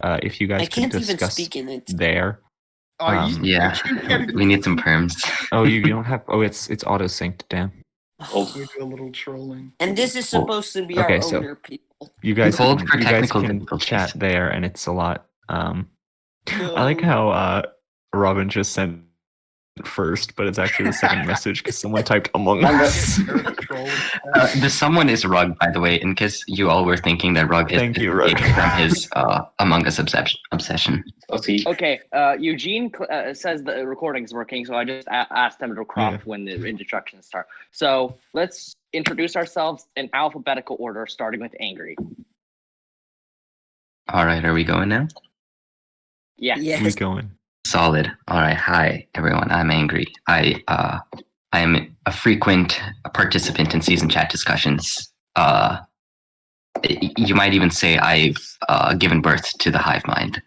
if you I guys could can't even discuss speak in it. there. Yeah, we need some perms. Oh, you don't have. Oh, it's auto synced. Damn. We do a little trolling. And this is supposed to be Okay, our so- owner, people. You guys Hold can, for you guys technical can difficulties. chat there, and it's a lot. I like how Robin just sent first, but it's actually the second message because someone typed Among Us. The someone is Rug, by the way, in case you all were thinking that Rug is Thank you, Rug. from his Among Us obsession. Okay, Eugene says the recording's working, so I just asked him to prompt when the instructions start. So let's introduce ourselves in alphabetical order, starting with Angry. All right, are we going now? Yeah. Yes. We going. Solid. All right, hi everyone. I'm Angry. I am a frequent participant in season chat discussions. You might even say I've given birth to the hive mind,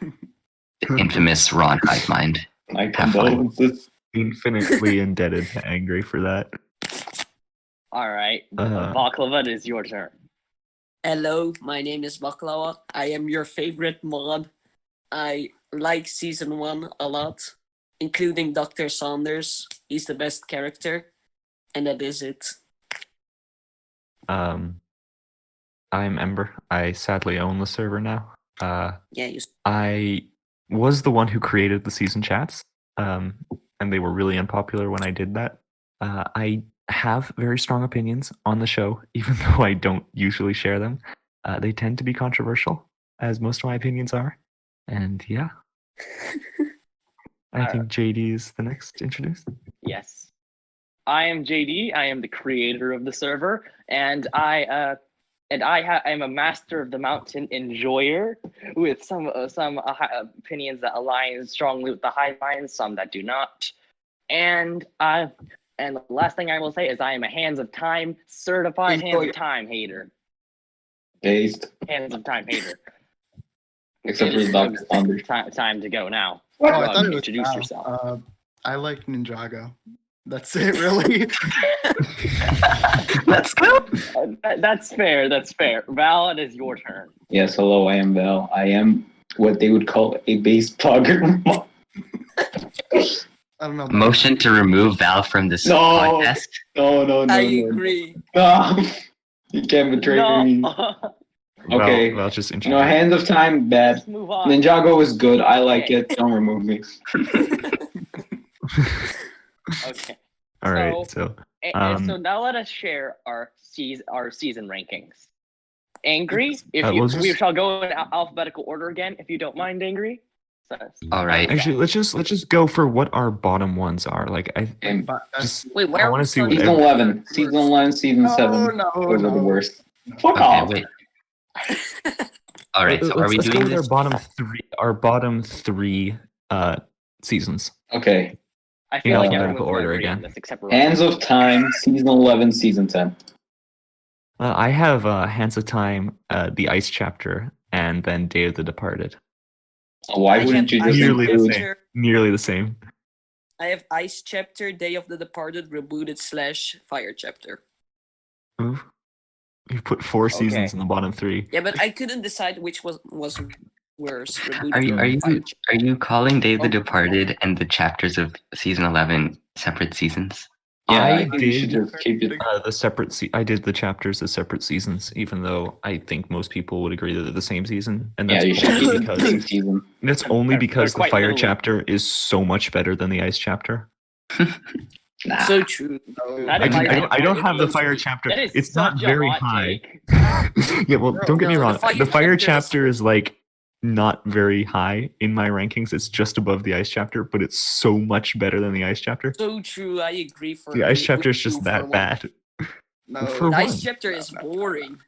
the infamous Ron hive mind. My Have fun. condolences. Infinitely indebted to Angry for that. All right. Baklava, it is your turn. Hello, my name is Baklava. I am your favorite mod. I like season 1 a lot, including Dr. Saunders. He's the best character, and that is it. I'm Ember. I sadly own the server now. Yeah, you. I was the one who created the season chats, and they were really unpopular when I did that. I have very strong opinions on the show, even though I don't usually share them. They tend to be controversial, as most of my opinions are. And yeah, I think JD is the next introduced. Yes. I am JD. I am the creator of the server, and I am a master of the mountain enjoyer with some opinions that align strongly with the hive mind, some that do not. And the last thing I will say is I am a Hands of Time certified Hands of Time hater. Based. Hands of Time hater. Except for the Dr. Saunders. Time to go now. Oh, I thought it was Introduce Val. yourself. I like Ninjago. That's it, really. Let's go. That's fair. That's fair. Val, it is your turn. Yes, hello, I am Val. I am what they would call a base blogger. I don't know. Motion to remove Val from this No. podcast. No. I agree. No. You can't betray me. Okay. Well, just No, introduce. Hands of Time, bad. Let's move on. Ninjago is good. I like Okay. it. Don't remove me. Okay. All right, so So now let us share our season rankings. Angry, if we'll we just- shall go in alphabetical order again, if you don't mind, Angry. So, All right. actually, let's just go for what our bottom ones are. Like And But that's- just Wait, I where want to are see we what season starting? 11. Season 11, season 7. No, Those are the no. worst. Fuck Okay, off. wait. All right. So are we let's go doing with this? our bottom three? Our bottom three seasons. Okay. I feel like alphabetical everyone's gonna order agree on again. this except for Hands of Time, season 11, season 10. I have Hands of Time, the Ice chapter, and then Day of the Departed. Why I wouldn't have you just Nearly the include... same. Nearly the same. I have Ice chapter, Day of the Departed, Rebooted / Fire chapter. Ooh. You put 4 seasons in the bottom 3. Yeah, but I couldn't decide which was worse. Rebooted Are you or Fire chapter. are you calling Day of the Departed and the chapters of season 11 separate seasons? Yeah, I I think you should did just keep it... the separate. I did the chapters as separate seasons, even though I think most people would agree that they're the same season, and Yeah, that's you should only keep it because same season. that's only They're because the quite Fire literally- chapter is so much better than the Ice chapter. Nah. So true. That I, is can- my- I don't have the that Fire is chapter. That is It's not such a very hot high. take. Yeah, well, don't get me No, wrong. the The Fire Fire chapter is- chapter is like not very high in my rankings. It's just above the Ice chapter, but it's so much better than the Ice chapter. So true. I agree. For The Ice with chapter is you just for that one. bad. No, For The Ice one. chapter is boring.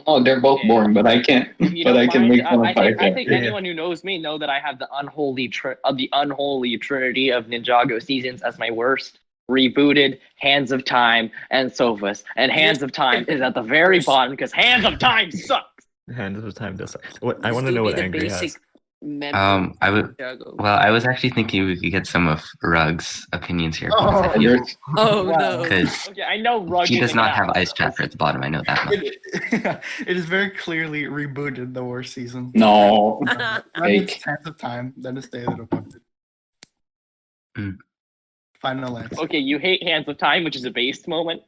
Oh, they're both Yeah. boring, but I can't. If you But don't I can mind, make fun I of Fire think Chapter. anyone who knows me know that I have the unholy trinity of Ninjago seasons as my worst. Rebooted, Hands of Time, and Sophus. And Hands of Time is at the very bottom because Hands of Time sucks. Hands of Time does. What I This want to will know be what the Angry basic- has. member. I would. Ninjago. Well, I was actually thinking we could get some of Rug's opinions here. Oh, I feel- Oh Wow. no! Because Okay, I know Rug he does isn't not gonna have Ice Trapper at the bottom. I know that much. It is very clearly rebooted the worst season. No. Then Fake. it's Hands of Time, then it's Day of the Departed. Mm. Final answer. Okay, you hate Hands of Time, which is a based moment.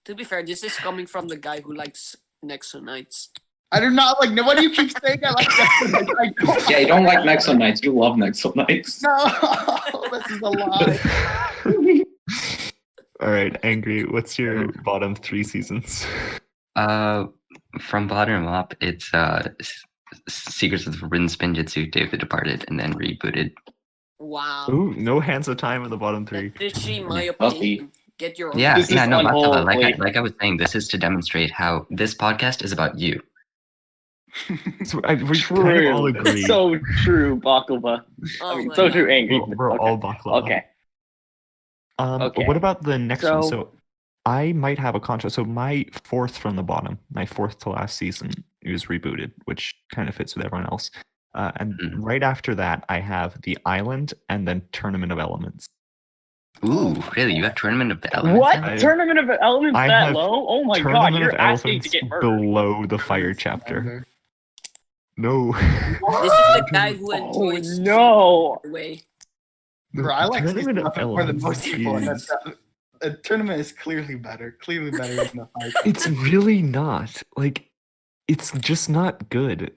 To be fair, this is coming from the guy who likes Nexo Knights. I do not like. Nobody you keep saying I like that. I don't. Yeah, you don't like Nexo Knights. You love Nexo Knights. No, this is a lie. All right, Angry, what's your bottom 3 seasons? From bottom up, it's Secrets of the Forbidden Spinjitzu, Day of the Departed, and then rebooted. Wow. Ooh, no Hands of Time in the bottom 3. Literally, my Buffy. opinion. Get your own. Yeah, This is yeah, no, Baklava, unholy. like I was saying, this is to demonstrate how this podcast is about you. So we kind of all agree. So true, Baklava. Oh I mean, my so God. true, Angry. We're Okay. all baklava. Okay. Okay. What about the next one? So- So I might have a contrast. So my 4th from the bottom, my 4th to last season, it was rebooted, which kind of fits with everyone else. And Mhm. right after that, I have The Island and then Tournament of Elements. Ooh, really? You have Tournament of the Elements? What? I- Tournament of Elements I that have low? Oh my god, Tournament you're of asking to Elephants get murdered. below the Fire chapter. No. This is the guy who Oh enjoys no! way. Bro, I like Tournament season of 11 more than Elements most people. And is- a tournament is clearly better than the fight. It's really not. Like, it's just not good.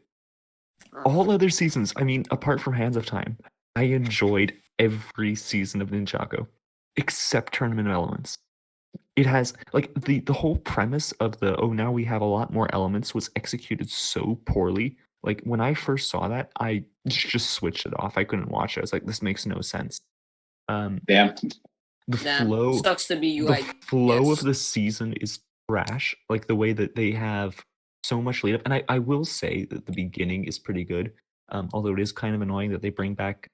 All other seasons, I mean, apart from Hands of Time, I enjoyed every season of Ninjago, except Tournament of Elements. It has, like, the whole premise of now we have a lot more elements was executed so poorly. Like, when I first saw that, I just switched it off. I couldn't watch it. I was like, this makes no sense. Damn. The Damn, flow sucks to be you. the I flow guess. of the season is trash. Like the way that they have so much lead up. And I will say that the beginning is pretty good. Although it is kind of annoying that they bring back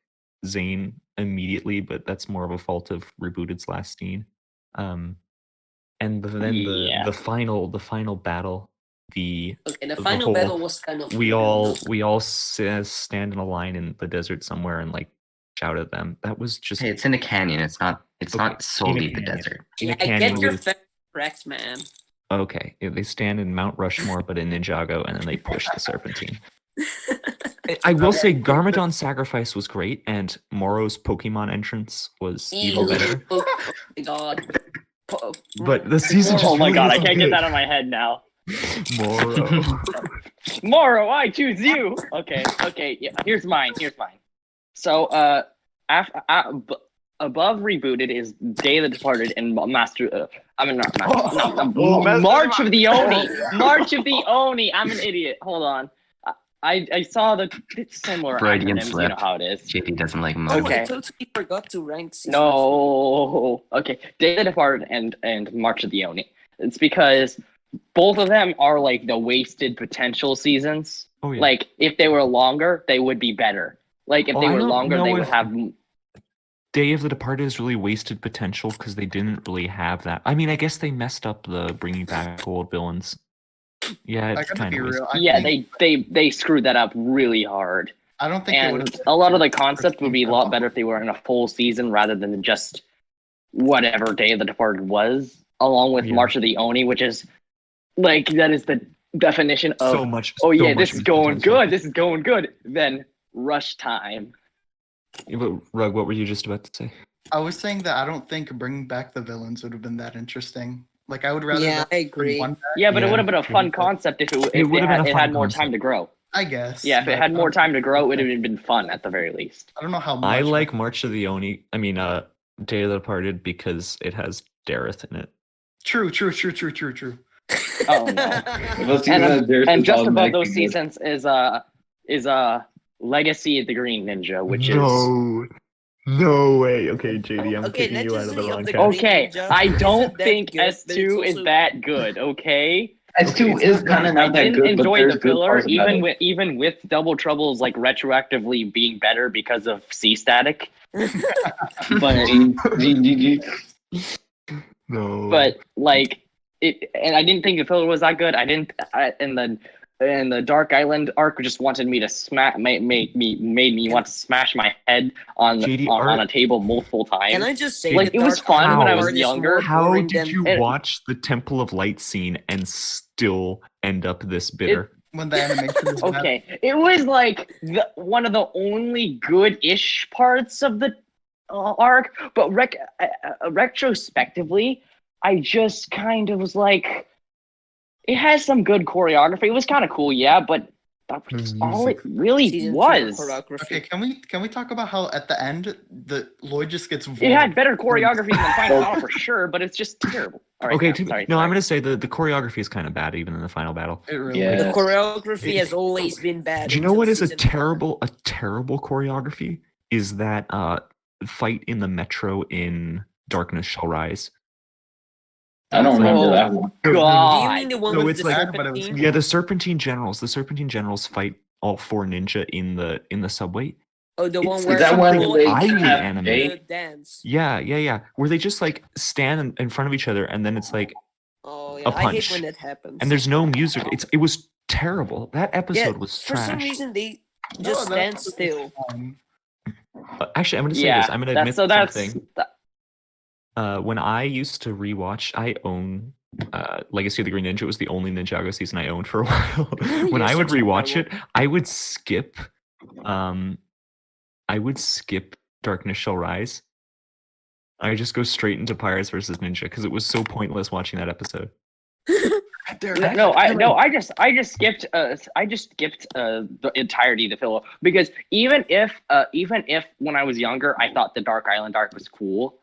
Zane immediately, but that's more of a fault of rebooted / Steen. And then Yeah. the final battle, Okay, the the final whole- battle was kind of we weird, all no? stand in a line in the desert somewhere and like shout at them. That was just Hey, it's in a canyon. It's not Okay, solely the canyon. desert. in Yeah, a I canyon get your with- facts correct, man. Okay, yeah, they stand in Mount Rushmore, but in Ninjago, and then they push the Serpentine. I will say, Garmadon's sacrifice was great, and Moro's Pokemon entrance was even Ew. better. Oh my god. But the season just Oh my really god, I isn't can't get good. that on my head now. Moro. Moro, I choose you. Okay, yeah. Here's mine. So, above rebooted is Day of the Departed and Master. March of the Oni. March of the Oni. I'm an idiot. Hold on. I saw the it's similar Freudian acronyms. You slip. know how it is. JD doesn't like Oh, Mo. Okay. I totally forgot to rank season. No. Okay. Day of the Departed and March of the Oni. It's because both of them are like the wasted potential seasons. Oh yeah. Like if they were longer, they would be better. Like if Oh, they I were don't longer, know they would if- have. Day of the Departed is really wasted potential because they didn't really have that. I mean, I guess they messed up the bringing back old villains. Yeah, I it's gotta kind be of real. Yeah, they screwed that up really hard. I don't think they And would. a lot of the concept would be a lot better if they were in a full season rather than just whatever Day of the Departed was, along with Yeah. March of the Oni, which is like that is the definition of so much. oh so yeah, much this is going potential. good, this is going good. Then rush time. Yeah, but Rug, what were you just about to say? I was saying that I don't think bringing back the villains would have been that interesting. Like I would rather. Yeah, them I bring agree. one back, Yeah, but it Yeah, would have been a true. fun concept if It it would have been a it fun had more concept. time to grow. I guess. Yeah, if but it had I more don't time to think- grow, it would have been fun at the very least. I don't know how much. I like March of the Oni. I mean, Day of the Departed because it has Dareth in it. True. Oh no. Those seasons, there's And just all above those negative. seasons is Legacy of the Green Ninja, which is No way. Okay, JD, I'm Okay, kicking you out of the Legacy of wrong the cast. Green okay. Ninja I don't isn't that think good, but S2 it's is also- that good. Okay, S2 is kind of I not that didn't good, but enjoy there's the good filler, parts about it. even with Double Troubles like retroactively being better because of C static. But G. No. but like it, and I didn't think the filler was that good. And then the Dark Island arc just wanted me to made me want to smash my head on JD, on a table multiple times. Can I just say, Like, the it was Dark fun Island when I was part is younger. more How boring did than- you And- watch the Temple of Light scene and still end up this bitter? When the animation is bad. Okay, it was like one of the only good-ish parts of the arc, but retrospectively, I just kind of was like, it has some good choreography. It was kind of cool, yeah, but that's all it really Season 2 was. choreography. Okay, can we talk about how at the end the Lloyd just gets It had void? better choreography than Final Battle for sure, but it's just terrible. All right, Okay, sorry. I'm gonna say the choreography is kind of bad even in the final battle. It really Yeah. The is. choreography has always been bad. Do you know until what is a season 4. terrible choreography? Is that fight in the metro in Darkness Shall Rise? I don't remember Oh, that one. Do you God. mean the one No, with it's the like- but it was serpentine? Yeah, the Serpentine Generals fight all 4 ninja in the subway. Oh, the one It's where that one people where they actually have the Jake? dance. Yeah. Where they just like stand in front of each other and then it's like, Oh A yeah, I hate punch. when that happens. and there's no music. It was terrible. That yeah, episode was for some trash. reason they No, just that stand was still. fine. Actually, I'm gonna say Yeah, this. I'm gonna admit something. that's When I used to rewatch, I own Legacy of the Green Ninja. It was the only Ninjago season I owned for a while. When You're I would such a rewatch rebel. it, I would skip Darkness Shall Rise. I just go straight into Pirates versus Ninja because it was so pointless watching that episode. I just skipped the entirety of the filler because even if when I was younger I thought the Dark Island arc was cool,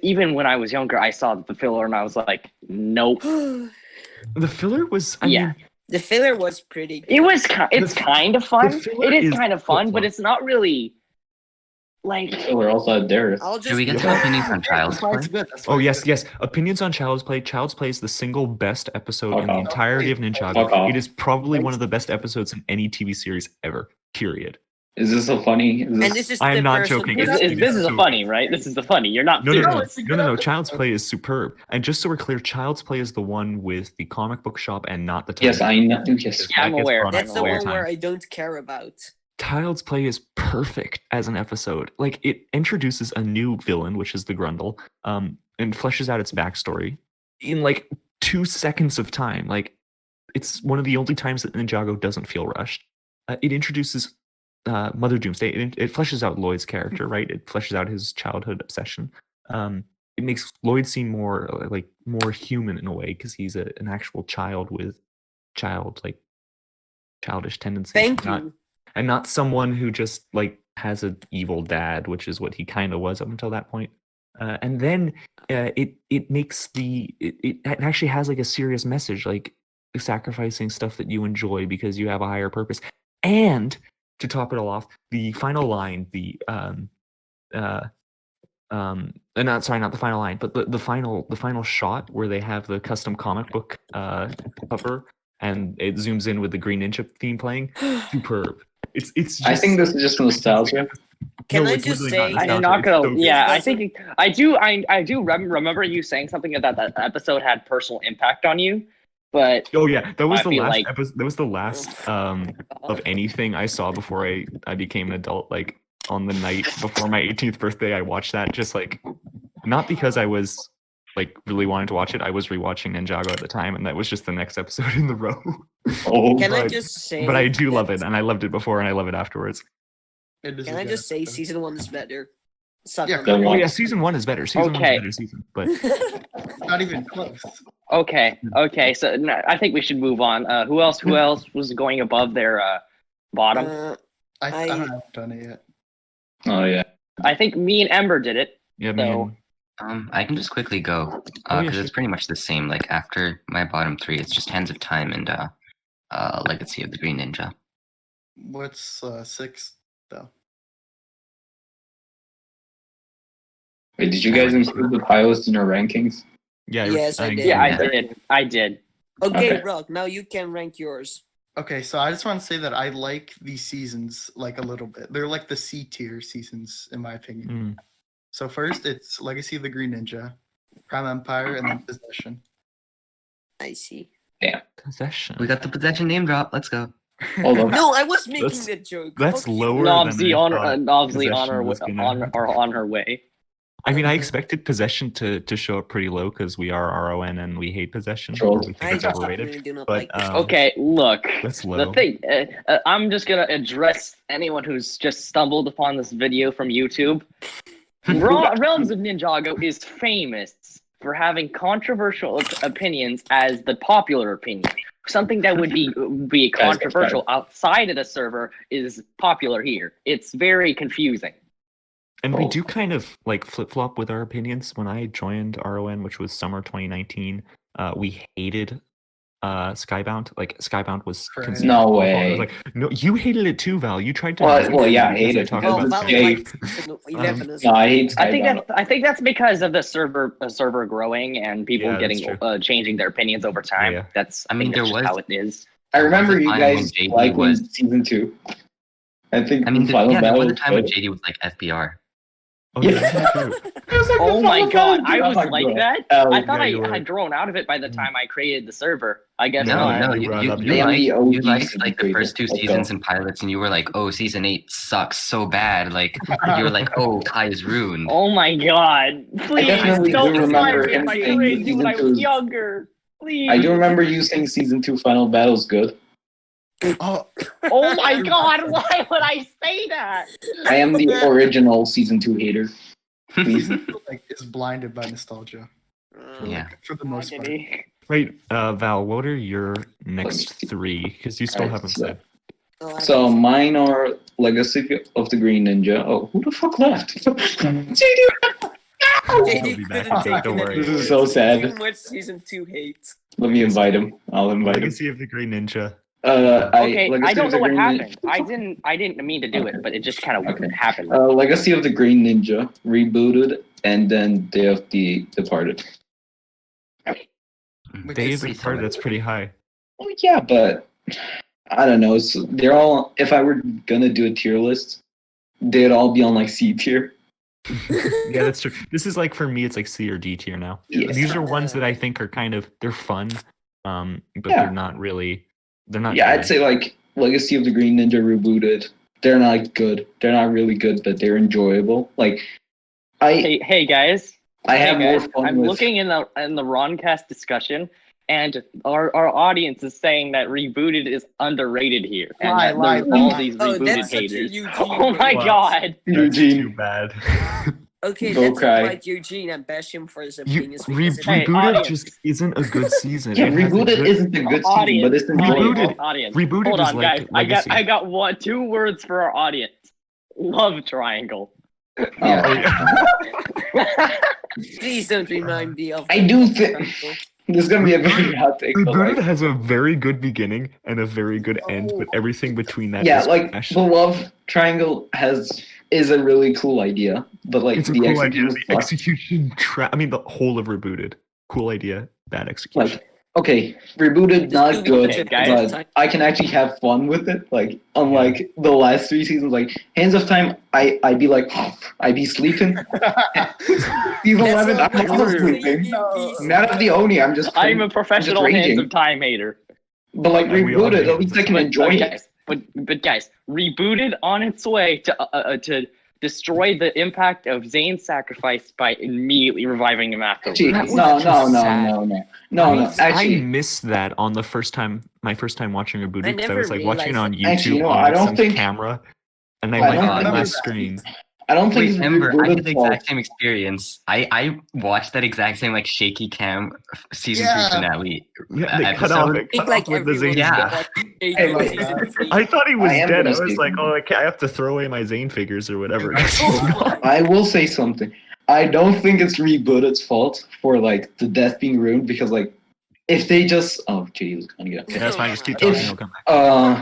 even when I was younger I saw the filler and I was like, nope. The filler was, I Yeah. mean, The filler was pretty good. It was it's The- kind of fun. the filler It is is kind of fun, but fun. it's not really like We're also at Darius. I'll just Should we get to Yeah. opinions on Child's That's why Play? it's good. That's why oh it's yes, good. Opinions on Child's Play. Child's Play is the single best episode in the Okay. entirety of Okay. Ninjago. It is probably one of the best episodes in any TV series ever. Period. Is this a funny? And this is I am the not person joking. who- this is a so funny, right? This is the funny. You're not No. serious. it's a good No. episode. Child's Play is superb. And just so we're clear, Child's Play is the one with the comic book shop and not the. Yes, Tiny I know. Yes. Yeah, I'm That gets aware. brought up That's the all one time. where I don't care about. Child's Play is perfect as an episode. Like it introduces a new villain, which is the Grundle, and fleshes out its backstory in like 2 seconds of time. Like it's one of the only times that Ninjago doesn't feel rushed. It introduces Mother Doomsday. It fleshes out Lloyd's character, right? It fleshes out his childhood obsession. It makes Lloyd seem more more human in a way because he's an actual child with childish tendencies. Thank not, you. and not someone who just like has an evil dad, which is what he kind of was up until that point. And then it makes it actually has like a serious message, like sacrificing stuff that you enjoy because you have a higher purpose. And to top it all off, the final line, not the final line, but the final shot where they have the custom comic book cover and it zooms in with the Green Ninja theme playing, superb. It's just, I think this is just nostalgia. Can No, I it's just literally not say? nostalgia. I'm not It's gonna. so good. Yeah, I Doesn't- think I do remember you saying something that episode had personal impact on you, but Oh yeah, that was I the feel last like- episode. That was the last of anything I saw before I became an adult. Like on the night before my 18th birthday, I watched that. Just like not because I was like really wanting to watch it. I was rewatching Ninjago at the time, and that was just the next episode in the row. Oh, Can I but- just say? But I do love that- it, and I loved it before, and I love it afterwards. It is Can a I good just say episode. season 1 is better? Yeah, The Oh one. yeah, season 1 is better. Season 1 Okay. is a better season, but Not even close. okay. So no, I think we should move on. Who else was going above their bottom? I haven't done it yet. Oh yeah. I think me and Ember did it. yeah, So- man. I can just quickly go Oh, yeah, because sure. it's pretty much the same. Like after my bottom 3, it's just Hands of Time and Legacy of the Green Ninja. What's 6 though? Wait, did you guys include the pilots in your rankings? Yeah, Yes, I did. Yeah, Yeah. I did. Okay, Okay. Rock. Now you can rank yours. Okay, so I just want to say that I like these seasons like a little bit. They're like the C tier seasons in my opinion. Mm. So first, it's Legacy of the Green Ninja, Prime Empire, and then Possession. I see. Possession. We got the possession name drop. Let's go. Hold on. No, I was making That's- the joke. That's Fuck you. lower Obviously than I on thought obviously on possession her was gonna- on her way. I mean, I Uh-huh. expected possession to show up pretty low because we are RON and we hate possession, Troll. or we think I it's overrated. really do not But like this. Okay, look. that's The low. thing, I'm just gonna address anyone who's just stumbled upon this video from YouTube. Realms of Ninjago is famous for having controversial opinions as the popular opinion. Something that would be controversial outside of the server is popular here. It's very confusing. And we do kind of like flip flop with our opinions. When I joined RON, which was summer 2019, we hated Skybound. Like Skybound was Right. considered No awful. I way. was like, no, you hated it too, Val. You tried to. Well, yeah, I because hate I it talked because Oh, about it's Val gay. liked season 11 as No, well. I hate Skybound. I think that's because of the server growing and people Yeah, that's getting changing their opinions over time. Yeah. That's I mean, think that's there just was- how it is. I remember There was a you time when guys JD liking was- season 2. I think I mean, the final there battle was a time when was good. JD was like FBR. Oh, Yeah. yeah, that's true. It was like the Oh my final god, battle, I I'm was like, like bro. that. Oh, I thought yeah, I you were. had grown out of it by the time I created the server. I guess No, not. no, you you, brought you, up you your- liked, I am the you OG liked like the creator. first 2 Let's go. seasons and pilots, and you were like, "Oh, season 8 sucks so bad." Like you were like, "Oh, Kai is ruined." Oh my god. Please definitely don't do inspire remember me if I him saying created you when I season was two- younger. Please. I do remember you saying season 2 final battle's good. Oh, Oh my god, why would I say that? I am the original season 2 hater. Please. like is blinded by nostalgia Yeah. for the most part. Wait, Val, what are your next 3? Because you still Alright, haven't so- said. Oh, I So haven't- mine are Legacy of the Green Ninja. Oh, who the fuck left? JD! He'll JD be back. couldn't take Don't it worry. This anymore. is so sad. Too much season 2 hate. Let me invite him. I'll invite him. Legacy of the Grey Ninja. Okay, Legacy I of don't the know what Green happened. Ninja- I didn't mean to do it, but it just kind of Okay. happened. Legacy of the Green Ninja rebooted, and then Day of the Departed. Day of the pretty Departed, solid. that's pretty high. Well, yeah, but I don't know. So they're all. If I were gonna do a tier list, they'd all be on like C tier. Yeah, that's true. This is like, for me, it's like C or D tier now. Yes. These are ones that I think are kind of, they're fun, but Yeah. they're not really, they're not. Yeah, good. I'd say like Legacy of the Green Ninja rebooted. They're not good. They're not really good, but they're enjoyable. Like Hey guys. I Hey have more guys, fun I'm with. looking in the RoNCast discussion, and our audience is saying that rebooted is underrated here, and Lie, that lie, there's all lie. these Oh, rebooted that's such a haters. Eugene Oh my Wow. god! That's too Eugene. bad. Okay, Go let's cry. invite Eugene and bash him for his You, opinions. because Hey, rebooted audience. just isn't a good season. Yeah, It has a rebooted good- isn't a good season, but it's enjoyable. Rebooted- audience. Rebooted Hold is on, like guys. Legacy. I got 2 words for our audience. Love triangle. Oh. Please don't remind me of. I do think this is gonna be a very hot take. But Rebooted like, has a very good beginning and a very good end, but everything between that yeah, is like trash. the love triangle is a really cool idea, but like It's a the cool idea. execution The sucks. execution I mean, the whole of Rebooted. Cool idea, bad execution. Like, okay, rebooted not good, Okay, guys. but I can actually have fun with it. Like, unlike the last 3 seasons, like Hands of Time, I'd be like, I'd be sleeping. Season 11, I'm also sleeping. Not of the Oni, I'm just. I'm a professional Hands raging. of Time hater. But like And we all rebooted, do. at least I can enjoy it. guys, but guys, rebooted on its way to destroy the impact of Zane's sacrifice by immediately reviving him afterwards. Actually, That was no, just sad. no. I Actually, missed that on the my first time watching I Rebooted, because I never was like watching it on YouTube Actually, no, on I like, don't some think- camera, and I I might don't have remember my that. screen. I don't think it's Remember, I had the rebooted fault. exact same experience. I watched that exact same like shaky cam season Yeah. 3 finale Yeah, they cut off, episode. it I think cut like off with the everyone. Zane. Yeah. Hey, look, Season 3. I thought he was I am dead. I gonna was say like, something. oh, I have to throw away my Zane figures or whatever. Oh I will say something. I don't think it's Rebooted's fault for like the death being ruined because like if they just jeez, gonna get Yeah, that's fine. Just keep If- talking. I'll come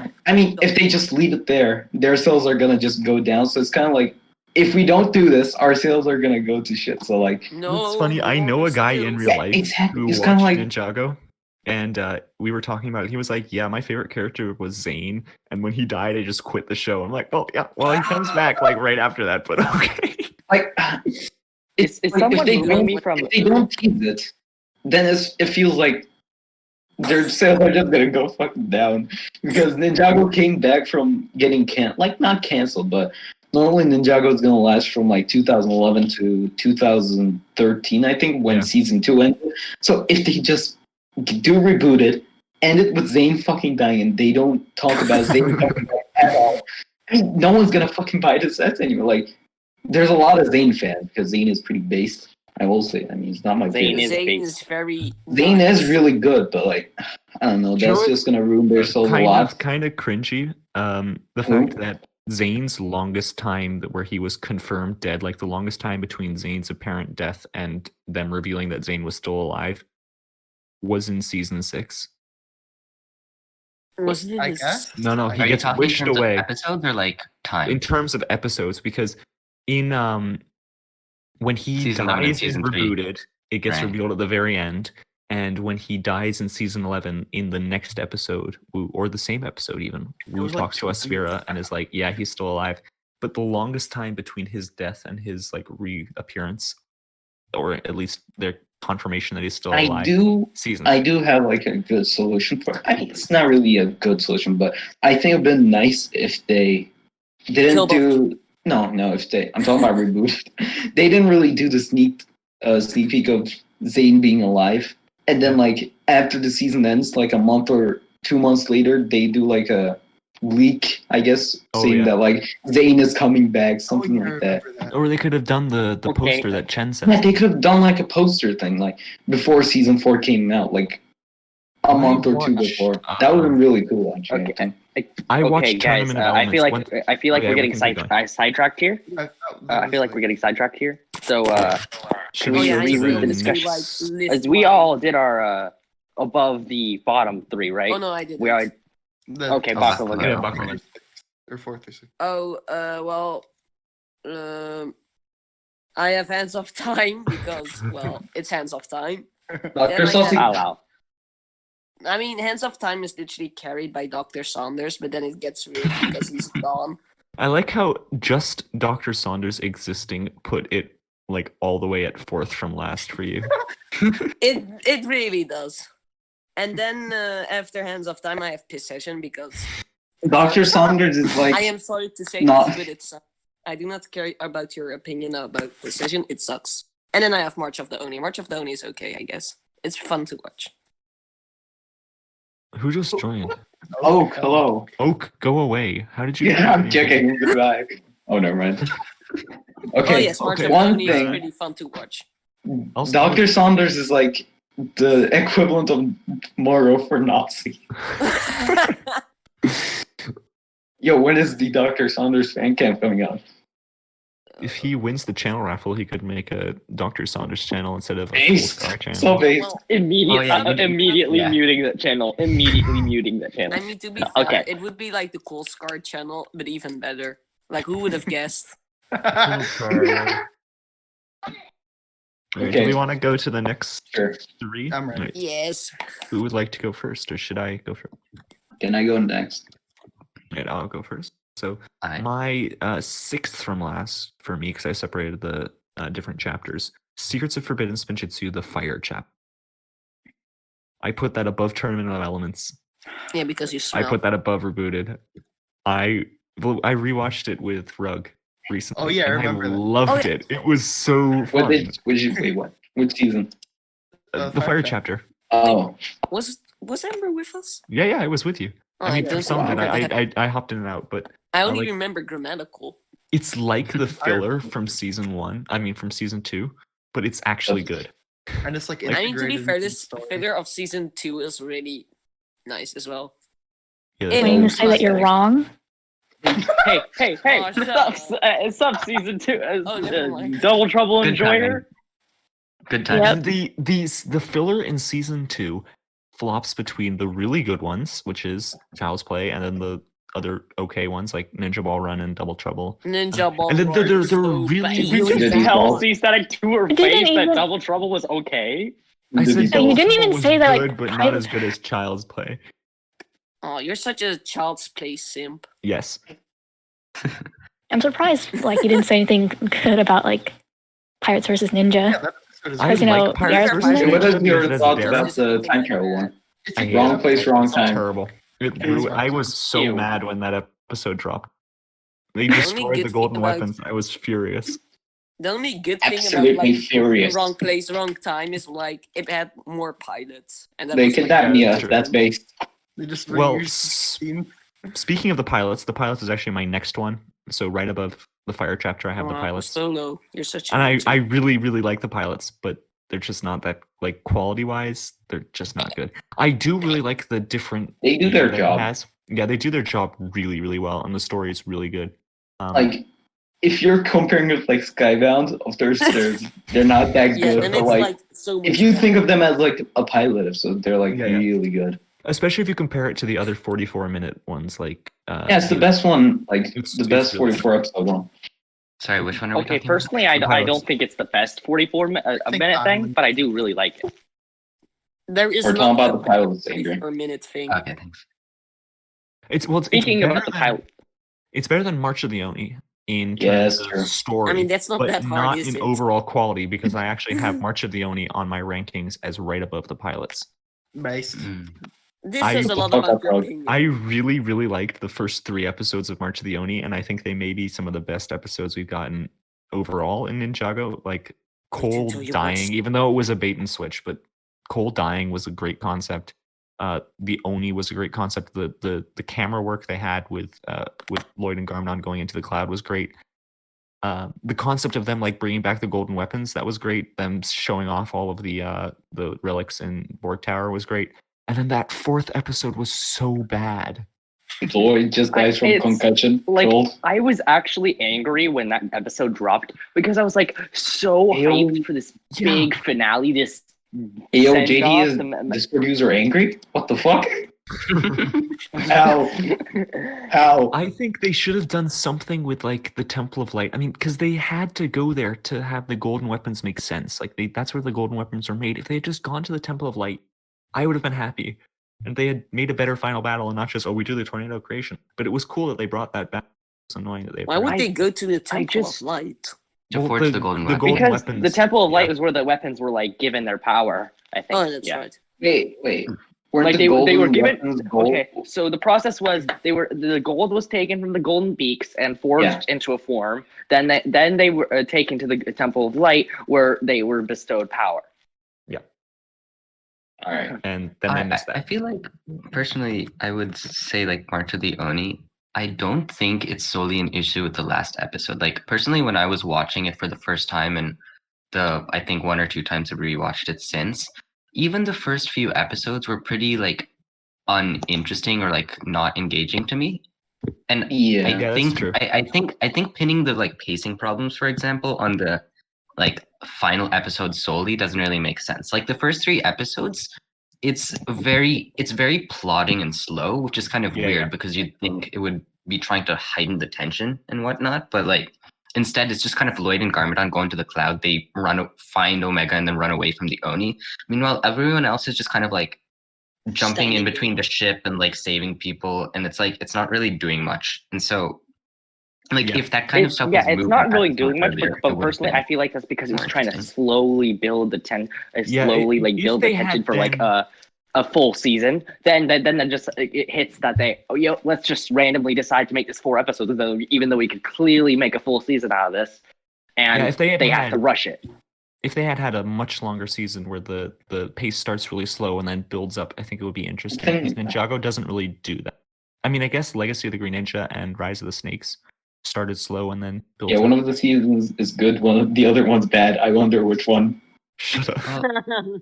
back. I mean if they just leave it there, their sales are gonna just go down. So it's kind of like if we don't do this, our sales are gonna go to shit. So like No. It's funny. I know a guy in real Yeah, life exactly. who It's watched kinda like- Ninjago, and we were talking about it. He was like, "Yeah, my favorite character was Zane, and when he died, I just quit the show." I'm like, "Oh yeah, well he comes back like right after that, but okay." like Is like, someone if they moving don't, me from? if they don't tease it, then it feels like They're just gonna go fucking down because Ninjago came back from getting not canceled, but normally Ninjago is gonna last from like 2011 to 2013, I think, when season 2 ended. So if they just do reboot it, end it with Zane fucking dying, and they don't talk about Zane fucking dying at all, no one's gonna fucking buy the sets anymore. Like, there's a lot of Zane fans because Zane is pretty based. I will say. I mean, it's not my favorite. Zane is very. Zane is really good, but like, I don't know. That's just gonna ruin their souls a lot. Kind of cringy. The fact that Zane's longest time where he was confirmed dead, like the longest time between Zane's apparent death and them revealing that Zane was still alive, was in season 6. Was it I his- guess. No, he Are you gets talking in wished terms away of episodes or like time? in terms of episodes, because in when he Season 11 and dies in season 3. rebooted, it gets Right. revealed at the very end. And when he dies in season 11, in the next episode, or the same episode even, Wu was like talks to 2 Aspira and is like, yeah, he's still alive. But the longest time between his death and his like reappearance, or at least their confirmation that he's still alive, I do season. have like a good solution for. I mean, it's not really a good solution, but I think it'd been nice if they didn't Kill do. No, if they. I'm talking about reboot. They didn't really do the sneak peek of Zane being alive, and then like after the season ends, like a month or 2 months later, they do like a leak, I guess, saying that like Zane is coming back, something like that. Or they could have done the Okay. poster that Chen sent. Yeah, they could have done like a poster thing, like before season 4 came out, like a month or 2 before. That would have been really cool, actually. Okay. I watched Okay, guys. Tournament of I feel like Elements. we're we getting can keep going. sidetracked here. I feel like we're getting sidetracked here. So Should Oh, we yeah, I read still the need to, discussion? like, list as we mine. all did our above the bottom 3, right? Oh no, I didn't. We are okay. Baklava, Baklava. go. Yeah, Baklava. Or 4th or 6th. Oh, well, I have Hands of Time because, well, it's Hands of Time. Dr. Yeah, Saucy. Wow, wow. I mean, Hands of Time is literally carried by Dr. Saunders, but then it gets weird because he's gone. I like how just Dr. Saunders existing put it like all the way at 4th from last for you. It really does. And then after Hands of Time, I have Possession because Dr. Saunders is like. I am sorry to say No. this, but it sucks. I do not care about your opinion about Possession. It sucks. And then I have March of the Oni. March of the Oni is okay, I guess. It's fun to watch. Who just joined? Oh, hello. Oak, go away. How did you? Yeah, I'm checking. Goodbye. Oh, never mind. Okay, Oh yes, March of the one Oni is thing. pretty fun to watch. Dr. Saunders is like the equivalent of Moro for Nazi. Yo, when is the Dr. Saunders fan camp coming out? If he wins the channel raffle, he could make a Dr. Saunders channel instead of a Based. full star channel. So based. Well, Immediately Yeah. muting that channel. Immediately muting that channel. I mean, to be fair, Okay. it would be like the Cool Scar channel, but even better. Like, who would have guessed? Okay, Okay. do we want to go to the next Sure. 3? I'm ready. Right. Yes. Who would like to go first, or should I go first? Can I go next? Right, I'll go first. So I my 6th from last for me, because I separated the different chapters. Secrets of Forbidden Spinjitzu, the Fire chapter. I put that above Tournament of Elements. Yeah, because you smell. I put that above Rebooted. I rewatched it with Rug recently. Oh, yeah, I and remember that. loved Oh, yeah. it. It was so fun. Which season? The Fire chapter. Oh, Was Amber with us? Yeah, I was with you. Oh, I mean, don't for some of it, remember that. I hopped in and out, but I only like- remember Grammatical. it's like the filler from season 1. I mean, from season 2, but it's actually good. And it's like I mean, to be integrated fair, into the this story. filler of season 2 is really nice as well. Yeah, It- Waiting to say that you're wrong. Hey! Oh, shut Sub season 2. Oh, never mind. Double Trouble Good Enjoyer. good time. Yep. And the filler in season 2 flops between the really good ones, which is Child's Play, and then the other okay ones like Ninja Ball Run and Double Trouble. Ninja Ball. And then Run they're is so really- bad. Did you Did just he tell fall? C-Static to her It didn't face that even- Double Trouble was okay? I said Did he fall? You didn't Double even Trouble say was that, like, good, but not private- as good as Child's Play. Oh, you're such a Child's Play simp. Yes. I'm surprised, like, you didn't say anything good about, like, Pirates versus Ninja. Yeah, that episode is I Because, you know, like Pirates Yara's versus Ninja. What Ninja are your because thoughts it's about the time travel one? It's a I hate good Wrong it. place, episode. wrong It's time. terrible. I was so Ew. mad when that episode dropped. They only destroyed good the thing golden about- weapons. I was furious. The only good thing Absolutely about like furious. wrong place, wrong time is like it had more pilots, and that They was, like, kidnapped yeah, Mia. that's true. That's based. They just Well, reused the scene. Speaking of the pilots is actually my next one. So right above the fire chapter, I have the pilots. Solo, you're such a And I loser. really, really like the pilots, but they're just not that, like, quality-wise, they're just not good. I do really like the different... They do their that it job. has. Yeah, they do their job really, really well, and the story is really good. Like, if you're comparing with like Skybound, of course they're not that yeah, good. then But it's like, like so much if you better. think of them as like a pilot episode, they're like Yeah, yeah. really good. Especially if you compare it to the other 44-minute ones, like... Yeah, it's the best one. Like It's the best really 44 episode one. Sorry, which one are we Okay, talking personally, I pilots. don't think it's the best 44 think minute thing, Island. but I do really like it. There is We're not talking about a the pilots, Adrian. 4-minute thing. about? Okay, thanks. Speaking better about the than- pilot, It's better than March of the Oni in Yes, terms true. of story. I mean, that's not but that hard, not is in it? overall quality, because I actually have March of the Oni on my rankings as right above the pilots. Based. Mm. This I- is a lot Fuck about up, your dog. opinion. I really, really liked the first 3 episodes of March of the Oni, and I think they may be some of the best episodes we've gotten overall in Ninjago. Like, Cole until you dying, watch- even though it was a bait and switch, but Cole dying was a great concept. The Oni was a great concept. The camera work they had with Lloyd and Garmadon going into the cloud was great. The concept of them like bringing back the golden weapons, that was great. Them showing off all of the relics in Borg Tower was great. And then that 4th episode was so bad. Lloyd just dies from It's concussion. like Cold. I was actually angry when that episode dropped because I was like so Ayo. hyped for this Yeah. big finale. This Ayo, send JD off is the- Discord user angry? What the fuck? How? How? I think they should have done something with like the Temple of Light. I mean, because they had to go there to have the golden weapons make sense. Like that's where the golden weapons are made. If they had just gone to the Temple of Light, I would have been happy. And they had made a better final battle and not just, we do the tornado creation. But it was cool that they brought that back. It's annoying that they Why would I- they go to the Temple just- of Light? To Well, forge the golden weapon. golden because weapons, the Temple of Light yeah. was where the weapons were like given their power. I think. Oh, that's yeah. right. Wait. Weren't Like the they were golden given. weapons gold? Okay, so the process was the gold was taken from the golden beaks and forged Yeah. into a form. Then they were taken to the Temple of Light where they were bestowed power. All right. And then I missed I that. feel like personally, I would say like March of the Oni. I don't think it's solely an issue with the last episode. Like personally, when I was watching it for the first time, and I think 1 or 2 times I've rewatched it since, even the first few episodes were pretty like uninteresting or like not engaging to me. And Yeah. Yeah, that's think true. I think pinning the like pacing problems, for example, on the like final episode solely doesn't really make sense. Like the first 3 episodes, it's very plotting and slow, which is kind of Yeah, weird yeah. because you'd think it would be trying to heighten the tension and whatnot, but like instead it's just kind of Lloyd and Garmadon going to the cloud. They find Omega and then run away from the Oni. Meanwhile, everyone else is just kind of like jumping in Standing. between the ship and like saving people, and it's like it's not really doing much. And so like Yeah. if that kind of It's- stuff yeah, was it's moved not back really a doing month much, earlier, it but would've personally, been I feel like that's because it's more trying to interesting. slowly build the Yeah, slowly if- like if build the they had tension for like been- a full season. Then just it hits that let's just randomly decide to make this 4 episodes, even though we could clearly make a full season out of this, and Yeah, if they had have had- to rush it. If they had a much longer season where the pace starts really slow and then builds up, I think it would be interesting. Because Ninjago doesn't really do that. I mean, I guess Legacy of the Green Ninja and Rise of the Snakes started slow and then built Yeah, up. one of the seasons is good, one of the other one's bad. I wonder which one. Shut up. Well,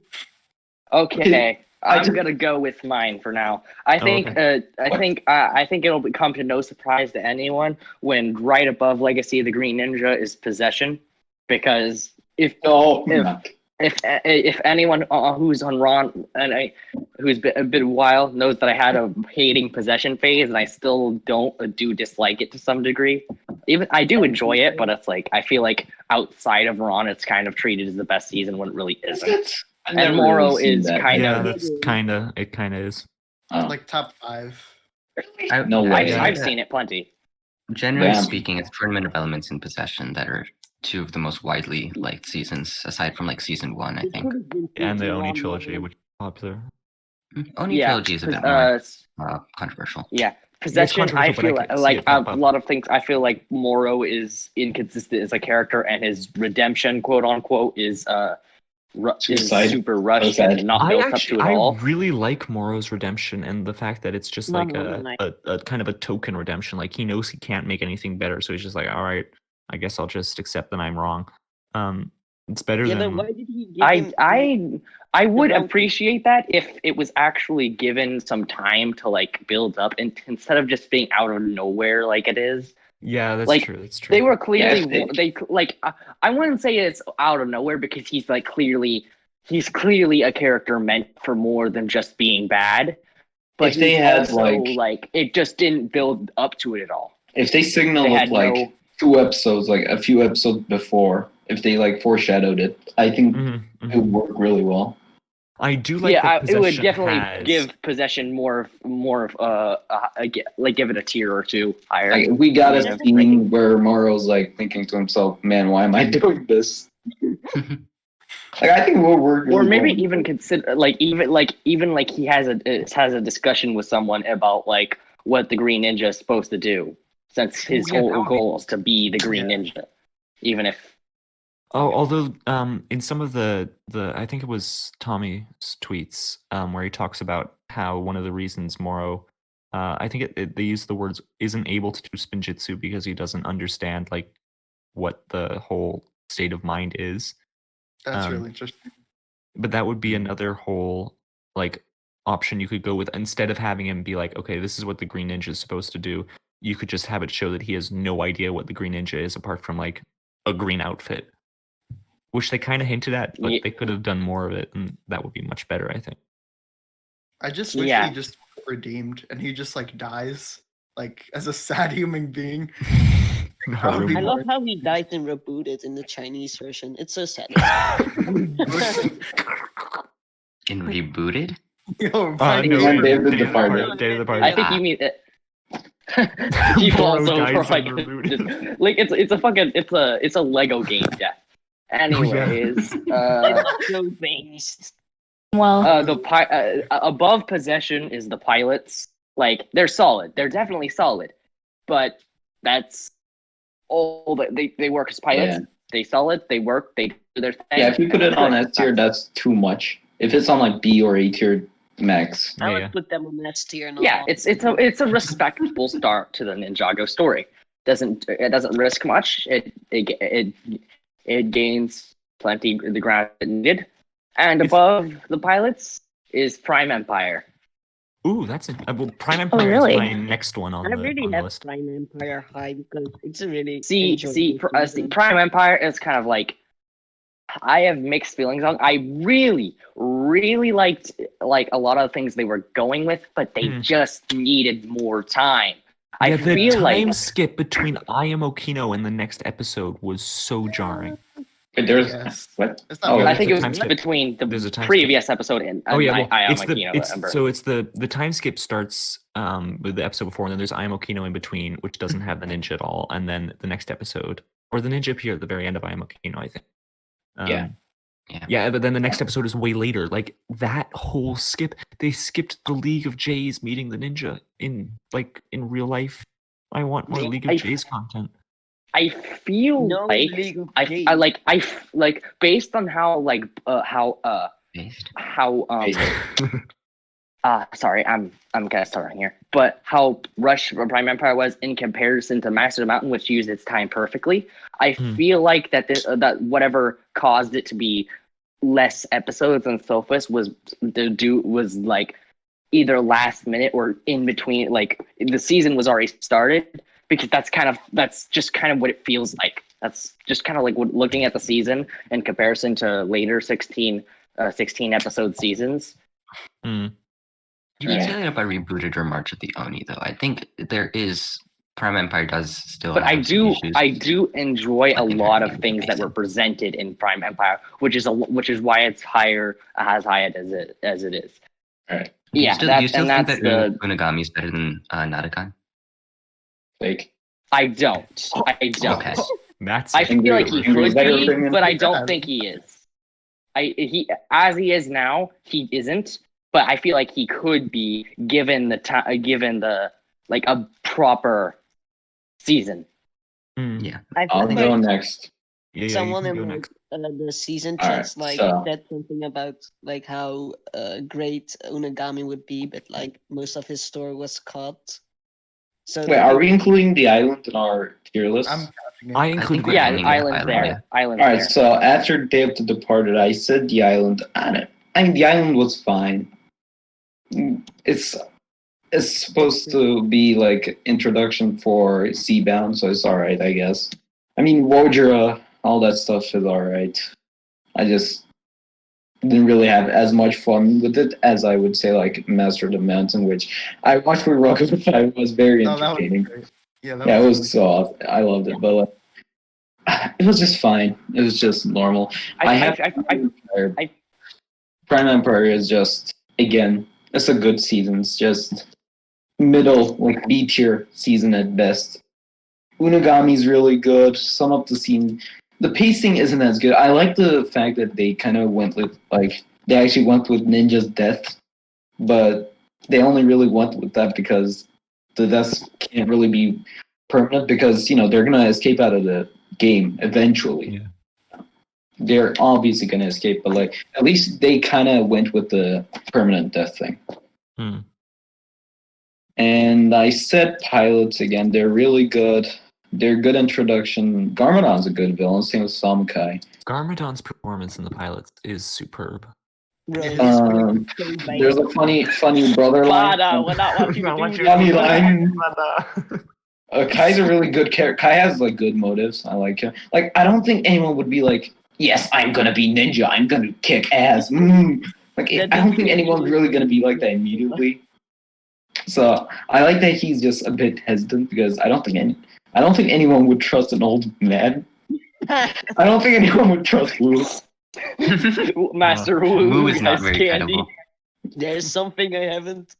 Okay, I I'm just- gonna go with mine for now. I think okay. I think it'll come to no surprise to anyone when right above Legacy of the Green Ninja is Possession, because No, If- not. if anyone who's on Ron and who's been a bit while knows that I had a hating Possession phase, and I still do dislike it to some degree. Even I do enjoy it, but it's like I feel like outside of Ron, it's kind of treated as the best season when it really Is isn't. it? I've And never Moro really seen is that. kind Yeah, of- that's it kind of is. Oh, Like top 5. no way. I've seen it plenty. generally Damn. speaking, it's tournament of elements in Possession that are 2 of the most widely liked seasons, aside from like season 1, I think. And the Oni trilogy, which is popular. Oni Yeah, trilogy is a bit more s- controversial. yeah. Possession, I controversial, but I feel could see like it pop a up. lot of things. I feel like Moro is inconsistent as a character, and his redemption, quote unquote, is Suicide. super rushed sad. and not I built up actually, to at I all. really like Moro's redemption and the fact that it's just like No, a kind of a token redemption. Like he knows he can't make anything better, so he's just like, all right, I guess I'll just accept that I'm wrong. It's better Yeah, then than why did he give him I would bounty? appreciate that if it was actually given some time to like build up, and instead of just being out of nowhere like it is. yeah, that's Like, true. That's true. They were clearly Yeah, they like I wouldn't say it's out of nowhere because he's clearly a character meant for more than just being bad. But If they he's had, also like- it just didn't build up to it at all. If they signaled They with had like no- 2 episodes, like a few episodes before, if they like foreshadowed it, I think Mhm, mhm. it would work really well. I do like that it would Possession definitely has- give Possession more of give it a tier or two higher. Like we got Yeah. a scene where Moro's like thinking to himself, "Man, why am I doing this?" Like I think it would work. Or really maybe well. even consider even he has a discussion with someone about like what the Green Ninja is supposed to do, since his Yeah, that whole would be- goal is to be the Green Ninja, even if although in some of the I think it was Tommy's tweets where he talks about how one of the reasons Moro I think they use the words isn't able to do spinjitzu because he doesn't understand like what the whole state of mind is. That's Um, really interesting. But that would be another whole like option you could go with instead of having him be like, okay, this is what the Green Ninja is supposed to do. You could just have it show that he has no idea what the Green Ninja is apart from like a green outfit, which they kind of hinted at, but Ye- they could have done more of it, and that would be much better, I think. I just wish Yeah. he just redeemed and he just like dies like as a sad human being. That would be I more- love how he dies and rebooted in the Chinese version. It's so sad. In rebooted? Yo, No, finally- Yeah, Day of the Day of the Departed. Party, Day of the Party. I think you mean it. He Moro falls over dies like and rebooted. like it's a Lego game death. Anyways, so based. Well, above Possession is the pilots. Like they're solid. They're definitely solid, but that's all that they work as pilots. Yeah. They solid. They work. They do their thing. Yeah, if you put it on S tier, that's too much. If it's on like B or A tier, max. I Yeah, would yeah. put them on S tier. Yeah, it's a respectable start to the Ninjago story. It doesn't risk much. It gains plenty the ground it needed, and above the pilots is Prime Empire. Ooh, that's well, Prime Empire really? is my next one on I the, really on the have list. Prime Empire high because it's a really See, enjoyable season. Prime Empire is kind of like I have mixed feelings on. I really, really liked like a lot of the things they were going with, but they just needed more time. Yeah, I the feel time like skip between I Am Okino and the next episode was so jarring. But there's Yes. what? It's not Oh, really- I think it the time was skip. between There's a the time previous episode and Oh yeah, well, I Am it's the Okino. it's the time skip starts with the episode before, and then there's I Am Okino in between, which doesn't have the ninja at all, and then the next episode, or the ninja appear at the very end of I Am Okino, I think. Yeah. Yeah, but then the next episode is way later. Like that whole skip, they skipped the League of Jays meeting the ninja in real life. I want more League of Jays content. I feel No like League of I Jays. like based on how Based? sorry, I'm kind of starting here, but how Rush Prime Empire was in comparison to Master of the Mountain, which used its time perfectly. I feel like that whatever caused it to be less episodes and so forth was like either last minute or in between. Like the season was already started, because that's just kind of what it feels like. That's just kind of like looking at the season in comparison to later 16 episode seasons. You can say that about Rebooted or March of the Oni, though. I think there is Prime Empire does still. But have some issues. I do enjoy a I think lot they're of things that amazing. were presented in Prime Empire, which is why it's as high as it is. Alright. Yeah, do you still think that Unagami is better than Nadakan? Fake. I don't. Okay. That's I feel like he Angry, is could that your be, opinion? but I Yeah. don't think he is. He as he is now, he isn't. but I feel like he could be given the like a proper season. Yeah. I I'll feel go like next. Yeah, someone you can in go next. the season All right, chats like so- said something about like how great Unagami would be, but like most of his story was cut. So Wait, are we including the island in our tier list? I'm counting it. I I think included we're the Yeah, ending island. with island's Island, there. Island's All right, there. so after Day of the Departed, I said the island. I mean, the island was fine. It's supposed to be like introduction for Seabound, so it's all right, I guess. I mean, Wojira, all that stuff is all right. I just didn't really have as much fun with it as I would say like Master of the Mountain, which I watched with Rocket 5 was very No, that was entertaining. great. Yeah, that Yeah, it was was so awesome. I loved it, but it was just fine. It was just normal. Prime Empire is just again, it's a good season. It's just middle, like B tier season at best. Unagami's really good. Some of the pacing isn't as good. I like the fact that they kind of went with they actually went with Ninja's death, but they only really went with that because the deaths can't really be permanent because they're gonna escape out of the game eventually. Yeah. They're obviously gonna escape, but at least they kind of went with the permanent death thing. Hmm. And I said pilots again. They're really good. They're good introduction. Garmadon's a good villain. Same with Samkai. Garmadon's performance in the pilots is superb. Bro, There's a funny brother line. We're not watching Not what you- Funny line. But, Kai's a really good character. Kai has good motives. I like him. I don't think anyone would be like, yes, I'm gonna be ninja. I'm gonna kick ass. I don't think anyone's really gonna be like that immediately. So I like that he's just a bit hesitant because I don't think anyone would trust an old man. I don't think anyone would trust Wu. Master Wu is has not very candy. credible. There's something I haven't.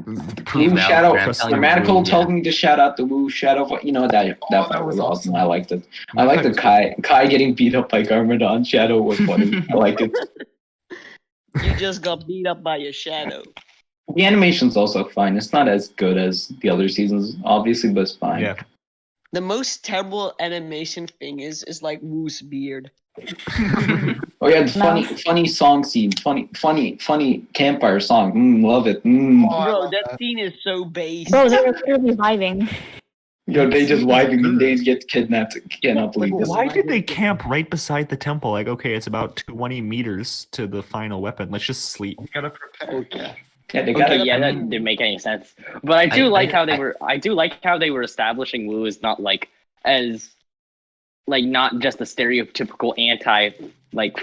Wu Val, Shadow. I'm telling you, Grammatical Wu, told me to shout out the Wu Shadow. That that was was awesome. awesome. I liked it. I like the Kai getting beat up by Garmadon. Shadow was funny. I liked it. You just got beat up by a shadow. The animation's also fine. It's not as good as the other seasons, obviously, but it's fine. yeah. The most terrible animation thing is like Wu's beard. Oh yeah, the funny song scene, funny campfire song. Love it. Oh, I Bro, love that that. scene is so base. Bro, they were clearly vibing. They just vibing and they get kidnapped. Cannot believe this. Why did they camp right beside the temple? Okay, it's about 20 meters to the final weapon. Let's just sleep. You gotta prepare. Yeah. Yeah, they gotta. Okay, yeah, that didn't make any sense. But I do I- like I- how they I- were. I do like how they were establishing Wu as not as not just a stereotypical anti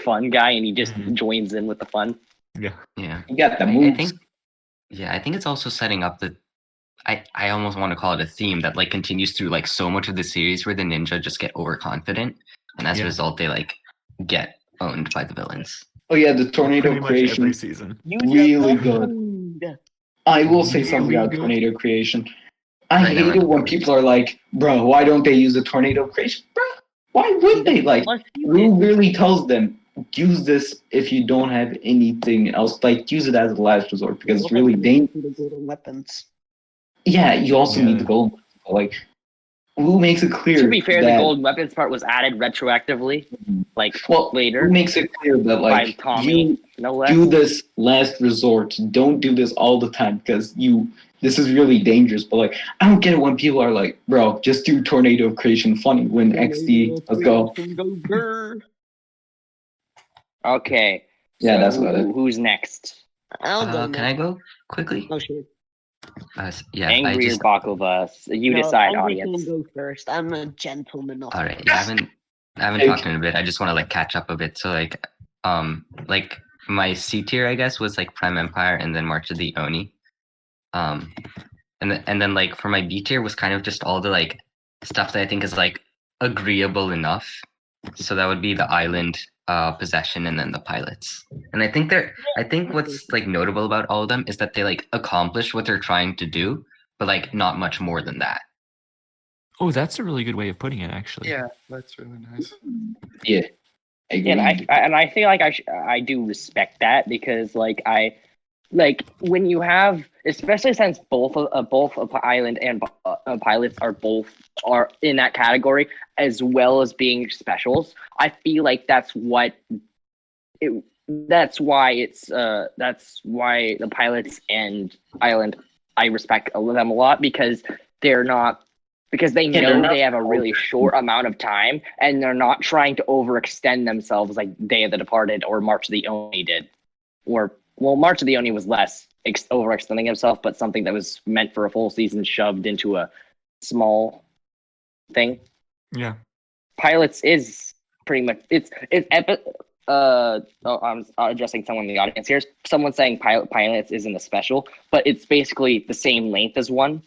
fun guy, and he just joins in with the fun. Yeah. Yeah. You got the I moves. think it's also setting up the I almost want to call it a theme that continues through so much of the series where the ninja just get overconfident and as a Yeah. result they get owned by the villains. Oh yeah, the tornado Pretty much creation. every season. Really good. I will say something Really about good. tornado creation. I Right, hate never it when mind. people are like, "Bro, why don't they use the tornado creation?" Bro, why would they? Rue really tells them, use this if you don't have anything else. Use it as a last resort because it's really dangerous. Weapons. Yeah, you also need Yeah. the gold. Wu makes it clear. To be fair, that, the gold weapons part was added retroactively, later Wu makes it clear that by Tommy. you No less. do this last resort. Don't do this all the time because this is really dangerous. But I don't get it when people are like, "Bro, just do tornado creation funny." When XD, let's go. Okay. Yeah, so that's about it. Who's next? I'll go. Can I go quickly? Oh sure. Yeah, I Angry just or Bakuba? You No, decide, Angry audience. can go first. I'm a gentleman. Of all right. course. Yeah, I haven't Hey. talked in a bit. I just want to catch up a bit. So my C tier, I guess, was Prime Empire and then March of the Oni. And then for my B tier was kind of just all the stuff that I think is agreeable enough. So that would be the island, possession, and then the pilots. And I think what's notable about all of them is that they accomplish what they're trying to do, but not much more than that. Oh, that's a really good way of putting it, actually. Yeah, that's really nice. Yeah. agree. And I feel like I do respect that because like when you have, especially since both Island and Pilots are in that category as well as being specials. I feel like that's why the Pilots and Island, I respect them a lot because they know they have a really short amount of time and they're not trying to overextend themselves like Day of the Departed or March of the Oni did. March of the Oni was less overextending himself, but something that was meant for a full season shoved into a small thing. Yeah. Pilots is pretty much I'm addressing someone in the audience here. Someone saying Pilots isn't a special, but it's basically the same length as one,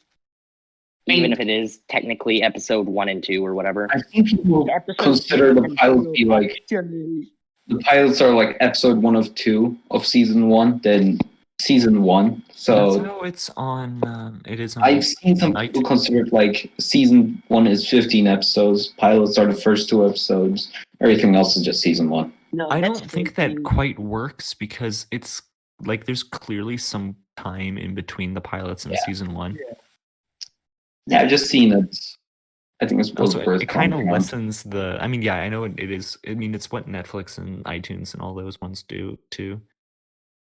even if it is technically episode 1 and 2 or whatever. I think people consider the pilots be like the pilots are like episode 1 of 2 of season 1, then season 1. So that's how it's on. It is. On I've seen some people consider it like season 1 is 15 episodes. Pilots are the first 2 episodes. Everything else is just season 1. No, I that's don't think that quite works because it's like there's clearly some time in between the pilots and season 1. Yeah, I've just seen it. I think it's Also, worth it kind of commenting on. lessens the. I mean, yeah, I know it is. I mean, it's what Netflix and iTunes and all those ones do too.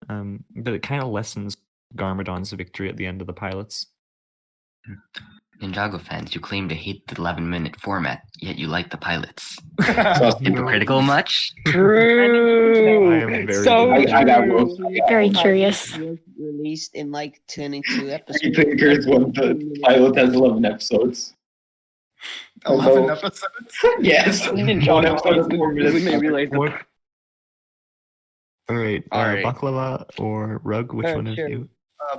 But it kind of lessens Garmadon's victory at the end of the pilots. Ninjago fans, you claim to hate the 11-minute format, yet you like the pilots. So, Hypocritical much? True. I am very. I got world. Very curious. Was released in like 22 episodes. You think here's when the pilot has 11 episodes. 11 episodes? Yes. One episode is 4 minutes. We may realize What? All right, All right. Baklava or Rug? Which one sure. of you?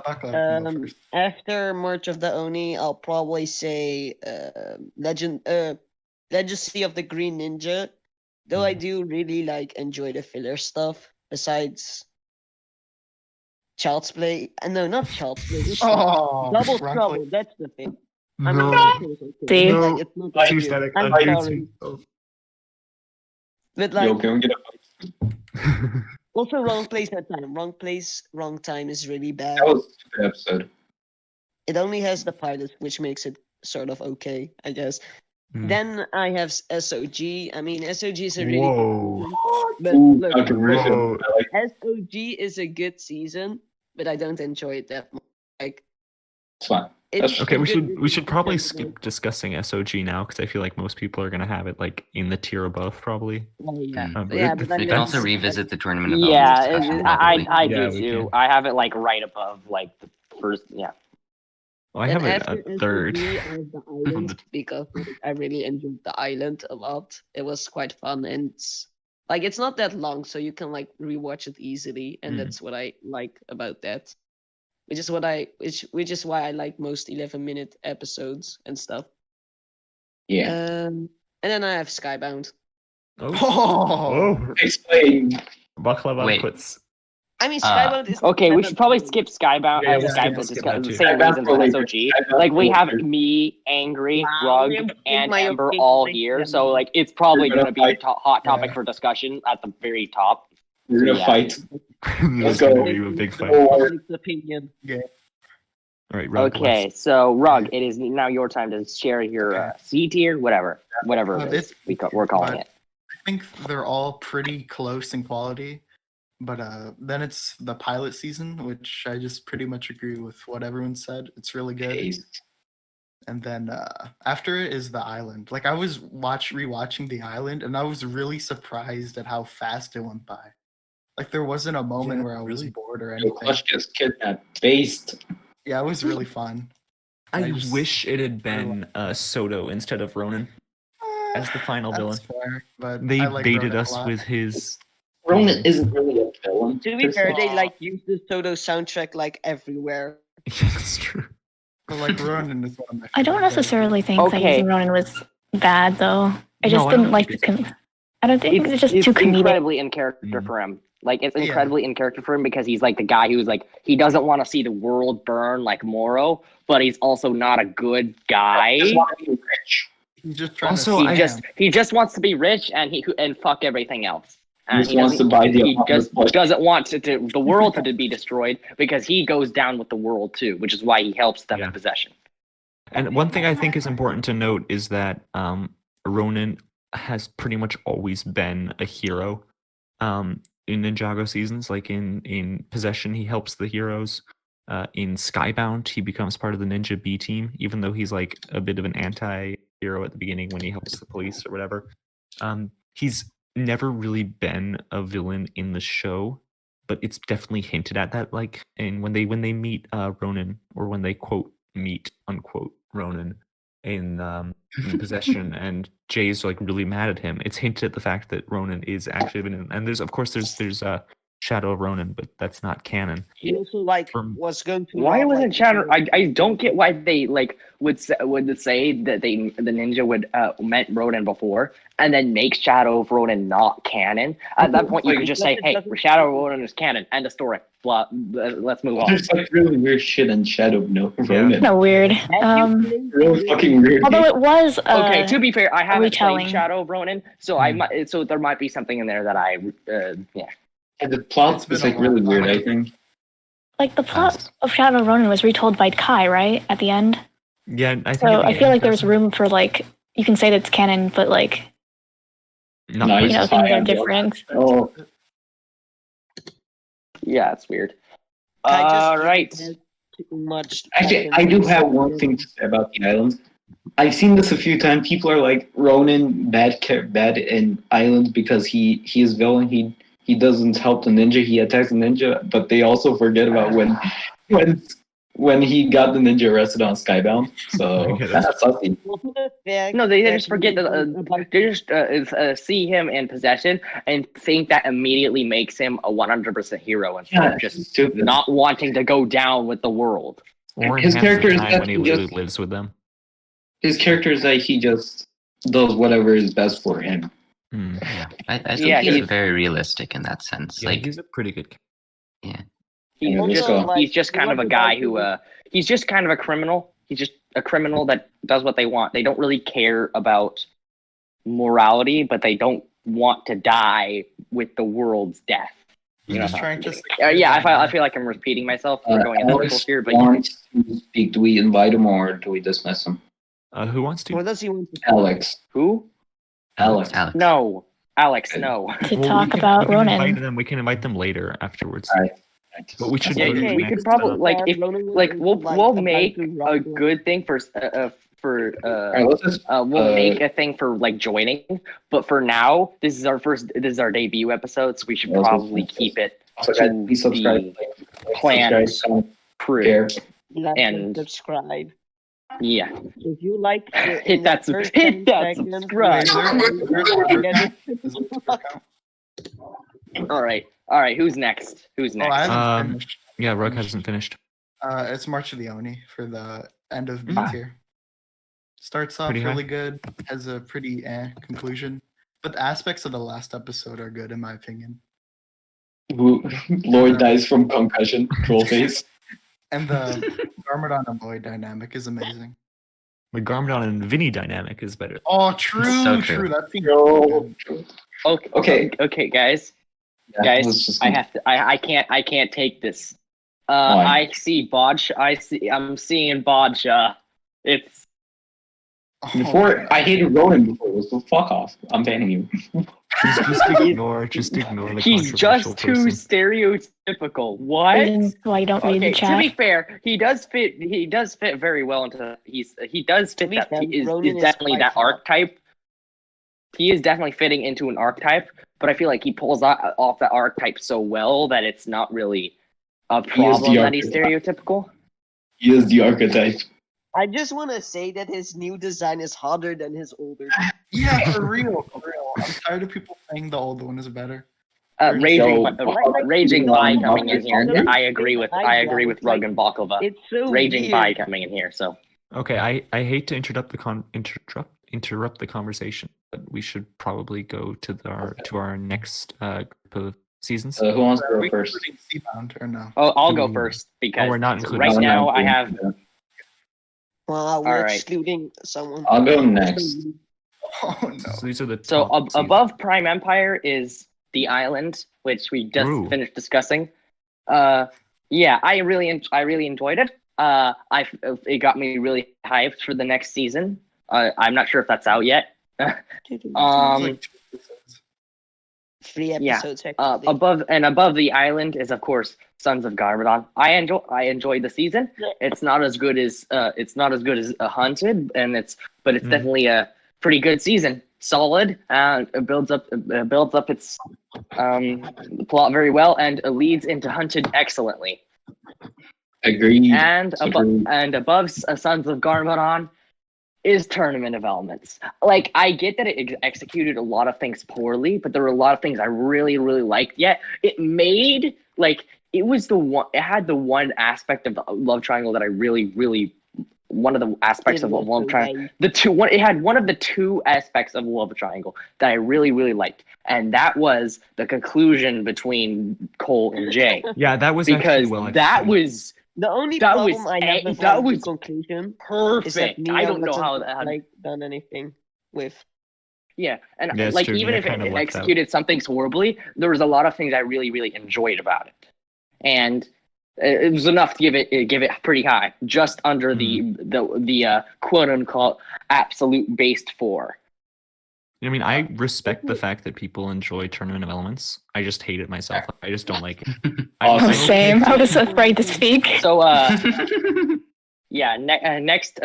Baklava, go first. After March of the Oni, I'll probably say Legacy of the Green Ninja. Though I do really enjoy the filler stuff. Besides Child's Play, no, not Child's Play. this Oh, Double wrong Trouble. place. That's the thing. No. See? No. It's not that Too good. static. I'm sorry. But Yo, can we get a also wrong place that time. Wrong place, wrong time is really bad. That was a stupid episode. It only has the pilot, which makes it sort of okay, I guess. Hmm. Then I have SOG. I mean, SOG is a really Whoa. good season, but Ooh, look, controversial. I like SOG is a good season, but I don't enjoy it that much. it's fine. It's Okay, a we good should probably season. skip discussing SOG now because I feel like most people are gonna have it like in the tier above probably. Oh, yeah. But Yeah, it- but then We that's- can also revisit the tournament of Yeah, Elves discussion, I probably. do Yeah, we too. can. I have it like right above like the first. Yeah. I Then have it after a third. SOG, I have the island because I really enjoyed the island a lot. It was quite fun and it's not that long, so you can rewatch it easily, and Mm. that's what I like about that. Which is why I like most 11-minute episodes and stuff. Yeah. And then I have Skybound. Oh, Explain. Baklava Wait. puts. I mean, Skybound is Okay, we should probably skip Skybound. Yeah, we'll Skybound skip discuss that the too. same Skybound reasons for as later. SOG. Skybound Like we for have later. me, Angry, Wow, Rug, we have and my Ember opinion, all like, here, yeah. so it's probably We're gonna going to be a fight. hot topic Yeah. for discussion at the very top. We're gonna Yeah. fight. There's go. gonna be a big fight. Or Public's opinion. All right, Rug. Okay, so Rug, it is now your time to share your Okay. C tier, whatever it is. It's- We're calling but- it. I think they're all pretty close in quality, but then it's the pilot season, which I just pretty much agree with what everyone said. It's really good. And then after it is the island. Like I was rewatching the island, and I was really surprised at how fast it went by. Like there wasn't a moment Yeah, where I was really. bored or Yo, anything. Clutch gets kidnapped. Based. Yeah, it was really fun. I I just- wish it had been Soto instead of Ronan as the final villain. That's fair, but They I like baited Ronan a us lot. with his. Ronan isn't really a villain. To be fair, they Aw. use the Soto soundtrack everywhere. Yeah, that's true. But like Ronan is one of my. I don't favorite necessarily think that Okay. using Ronan was bad, though. I just No, I didn't don't like think the. it's I don't think it's just too comedic. incredibly in character Mm. for him. Like it's Yeah. incredibly in character for him because he's like the guy who's like he doesn't want to see the world burn like Moro, but he's also not a good guy. I just want to be rich. He's just trying Also, to. He just wants to be rich and fuck everything else. He just wants to buy the He just apartment. doesn't want the world to be destroyed because he goes down with the world too, which is why he helps them in possession. And one thing I think is important to note is that Ronan has pretty much always been a hero in Ninjago seasons. Like in Possession, he helps the heroes. In Skybound, he becomes part of the Ninja B team, even though he's like a bit of an anti-hero at the beginning when he helps the police or whatever. He's never really been a villain in the show, but it's definitely hinted at that. Like, and when they meet Ronan, or when they quote meet unquote Ronan in Possession, and Jay's like really mad at him, it's hinted at the fact that Ronan is actually been. And there's Shadow of Ronan, but that's not canon. He also was going to. Why wasn't Shadow? I don't get why they would say that the ninja would meant Ronan before, and then make Shadow of Ronan not canon. At that point, you could just say, "Hey, Shadow of Ronan is canon." End of story. Blah. Let's move on. There's like really weird shit in Shadow of Ronan. No, weird. Really fucking weird. Although it was Okay, to be fair, I haven't retelling. played Shadow of Ronan, so so there might be something in there that I yeah. And the plot is like really weird, I think. Like the plot of Shadow of Ronan was retold by Kai, right? At the end. Yeah, I think. So I feel like there's room for like you can say that's canon, but like not Nice. things are different. Oh, Yeah, it's weird. All Right. Too much. actually, I do have one thing to say about the island. I've seen this a few times. People are like Ronan bad in islands because he is villain. He doesn't help the ninja. He attacks the ninja, but they also forget about when he got the ninja arrested on Skybound. So that's sucky. No, they just forget that they just see him in Possession and think that immediately makes him a 100% hero instead of just stupid. not wanting to go down with the world. Or His character is when he definitely literally just- lives with them. His character is like he just does whatever is best for him. Yeah, I think Yeah, he's he's- very realistic in that sense. Yeah, Like, he's a pretty good. He's Also, just like, he's just kind of a guy who he's just kind of a criminal. He's just a criminal that does what they want. They don't really care about morality, but they don't want to die with the world's death. He's just trying to. Yeah, I feel like I'm repeating myself. We're going in Alex circles here, but wants to speak. Do we invite him or do we dismiss him? Who wants to? What does he want to Alex. who? Alex. No, Alex, no. To Well, talk we about can invite Ronan. them. We can invite them later afterwards. Alright. But we should Yeah, go to the we next, could probably Ronan we'll make a good thing for Alright, let's just. we'll make a thing for like joining, but for now, this is our debut episode, so we should Let's- probably keep it Also, guys, please subscribe. planned Subscribe, comment, crew. share. like and- subscribe? Yeah, If you like, hit that subscribe. All right. Who's next? Who's Oh, next? I haven't Um, finished. Yeah, Rug hasn't finished. It's March of the Oni for the end of B Mhm. tier. Starts off Pretty high. really good, has a pretty conclusion, but the aspects of the last episode are good in my opinion. Lloyd dies from concussion. Troll face. And the Garmadon and Lloyd dynamic is amazing. The Garmadon and Vinny dynamic is better. Oh, true, So true. true. That seems Yo. good. Okay, guys. Yeah, Guys, let's just- I have to. I can't take this. Why? I see Bodge. I'm seeing Bodge. It's Oh, Before I hated Ronan before, so fuck off. I'm banning you. Just ignore the he's just controversial too person. stereotypical. What? Reasons why you don't read Okay, the to be chat. fair, he does fit. He does fit very well into. He does fit be that. fair, He is Ronan is definitely quite that hot. archetype. He is definitely fitting into an archetype, but I feel like he pulls off that archetype so well that it's not really a is the problem that he's archetype. stereotypical. He is the archetype. I just want to say that his new design is hotter than his older. Yeah, for real, for real. I'm tired of people saying the old one is better. Raging Yo, by coming in here. It's- I agree with Rug and Baklava. It's so Raging weird. by coming in here. So Okay, I hate to interrupt the conversation, but we should probably go to our next group of seasons. Who wants to Are go we first? including Seabound or no? I'll go Ooh. first because we're not including right Seabound. now I have Wow, we're Alright. excluding someone. I'll go next. Oh no. So these are the So top seasons. above Prime Empire is The Island, which we just Ooh. finished discussing. Yeah, I really enjoyed it. It got me really hyped for the next season. I'm not sure if that's out yet. It's Um, like 2 episodes. 3 yeah, episodes technically. above The Island is of course Sons of Garmadon. I enjoyed the season. It's not as good as Hunted, but it's Mhm. definitely a pretty good season. Solid. It builds up its plot very well and leads into Hunted excellently. Agreed. And Agreed. above Sons of Garmadon is Tournament of Elements. Like, I get that it executed a lot of things poorly, but there were a lot of things I really, really liked. Yet it made it had the one aspect of the love triangle that I really, really one of the aspects of the love triangle. It had one of the 2 aspects of love triangle that I really, really liked, and that was the conclusion between Cole and Jay. Yeah, that was actually Because well that executed. was The only that problem was I have a- with that the was conclusion is perfect. that Nia I don't know how wasn't, that. like done anything with. Yeah, and Yeah, it's like true, even Nia if kinda it left executed some things horribly, there was a lot of things I really, really enjoyed about it, and it was enough to give it pretty high, just under the quote unquote absolute based 4. I mean, I respect the fact that people enjoy Tournament of Elements. I just hate it myself. I just don't like it. Oh, I'm okay same. to- I was afraid to speak. So yeah, next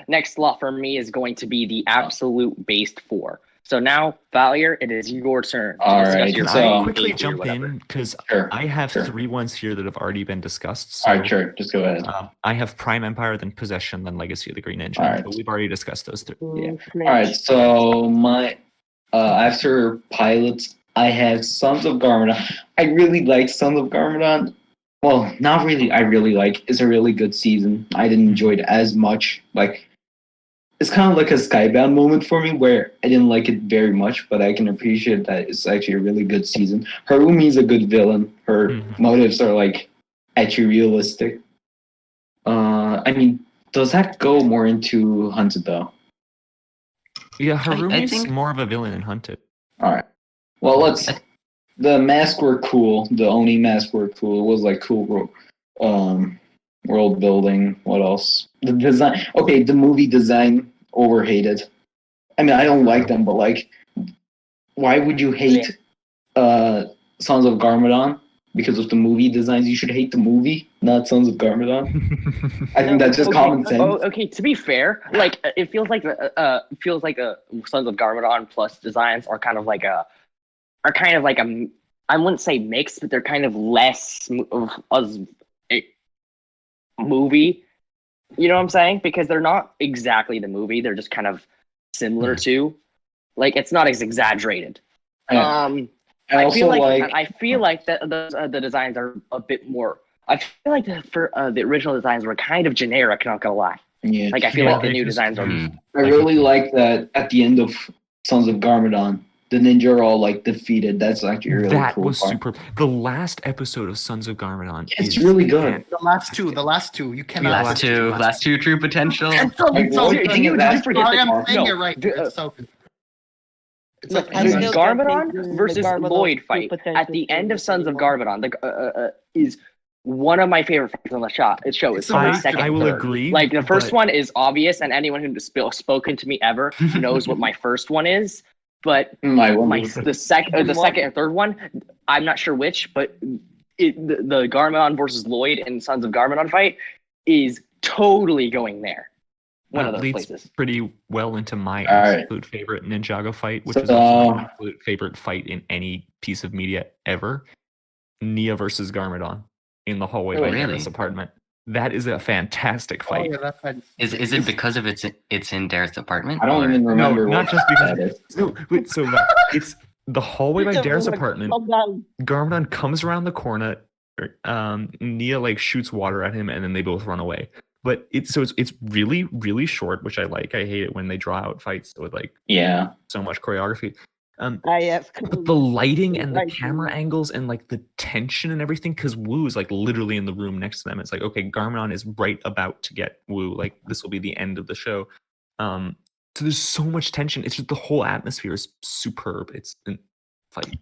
next slot for me is going to be the absolute based 4. So now, Valier, it is your turn to All discuss right, your Can so- I main quickly eight or jump whatever. in? Because Sure. I have Sure. 3 ones here that have already been discussed. So, All right, sure. Just go ahead. I have Prime Empire, then Possession, then Legacy of the Green Ninja. All right. But we've already discussed those 3. Yeah. All right, so my after pilots, I have Sons of Garmadon. I really like Sons of Garmadon. Well, not really. I really like. It's a really good season. I didn't enjoy it as much. Like, it's kind of like a Skybound moment for me, where I didn't like it very much, but I can appreciate that it's actually a really good season. Harumi's a good villain. Her Mhm. motives are like actually realistic. I mean, does that go more into Hunted though? Yeah, Harumi's think- more of a villain in Hunted. All right. Well, the masks were cool. The Oni masks were cool. It was like cool world building. What else? The design. Okay, the movie design overhated. I mean, I don't like them, but like, why would you hate Sons of Garmadon because of the movie designs? You should hate the movie, not Sons of Garmadon. I think that's just common sense. Oh, okay. To be fair, like it feels like Sons of Garmadon plus designs are kind of like a I wouldn't say mixed, but they're kind of less of a movie. You know what I'm saying? Because they're not exactly the movie. They're just kind of similar to. Like, it's not as exaggerated. I I also feel like. that the designs are a bit more. I feel like the original designs were kind of generic. Not gonna lie. Yeah. Like, I feel Yeah, like the they new just- designs are. I really like that at the end of Sons of Garmadon, the ninja are all like defeated. That's actually a really That cool was part. super. The last episode of Sons of Garmadon. It's is really good. The last two. You cannot. Last two true potential. It's so Like, good. what do you that's forget Sorry, that- I'm saying no, it right. the- It's so good. It's Look, I the still don't Garmadon think the versus Garmadon Lloyd true fight potential at the end of is Sons of anymore. Garmadon is one of my favorite fights on the show. It's probably second. I will third. agree. Like, the first but- one is obvious, and anyone who's spoken to me ever knows what my first one is. But the second and third one, I'm not sure which, but the Garmadon versus Lloyd in Sons of Garmadon fight is totally going there. One that of those leads places. pretty well into my All right. absolute favorite Ninjago fight, which So- is also my absolute favorite fight in any piece of media ever. Nia versus Garmadon in the hallway Oh, by really? Dareth's apartment. That is a fantastic Oh, fight. yeah, that's fine. Is it because of it's in Dareth's apartment? I don't or- even remember. No, not what just because. that is. No, wait, so it's the hallway by Dareth's apartment. Calm down. Garmadon comes around the corner. Nia like shoots water at him, and then they both run away. But it's really really short, which I like. I hate it when they draw out fights with like Yeah. so much choreography. I have. But the lighting and the Right. camera angles and like the tension and everything, because Wu is like literally in the room next to them. It's like, okay, Garmadon is right about to get Wu. Like this will be the end of the show. So there's so much tension. It's just the whole atmosphere is superb. It's like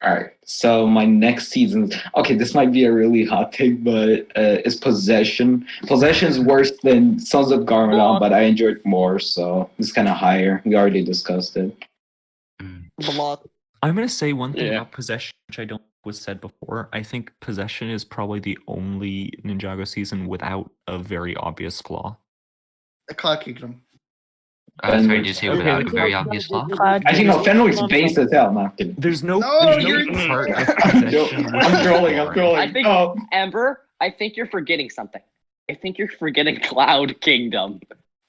All right. So my next season. Okay, this might be a really hot take, but it's Possession. Possession is worse than Sons of Garmadon, but I enjoyed it more, so it's kind of higher. We already discussed it. Block. I'm gonna say one thing Yeah. about Possession, which I don't was said before. I think Possession is probably the only Ninjago season without a very obvious flaw. The Cloud Kingdom. Sorry, did you say Okay, without a okay. very obvious flaw? Cloud Actually, no, Fenwick's based as hell. Not kidding. There's no, No, there's you're- no part of I'm Possession. trolling. I'm trolling. I think Oh, Amber, I think you're forgetting something. I think you're forgetting Cloud Kingdom.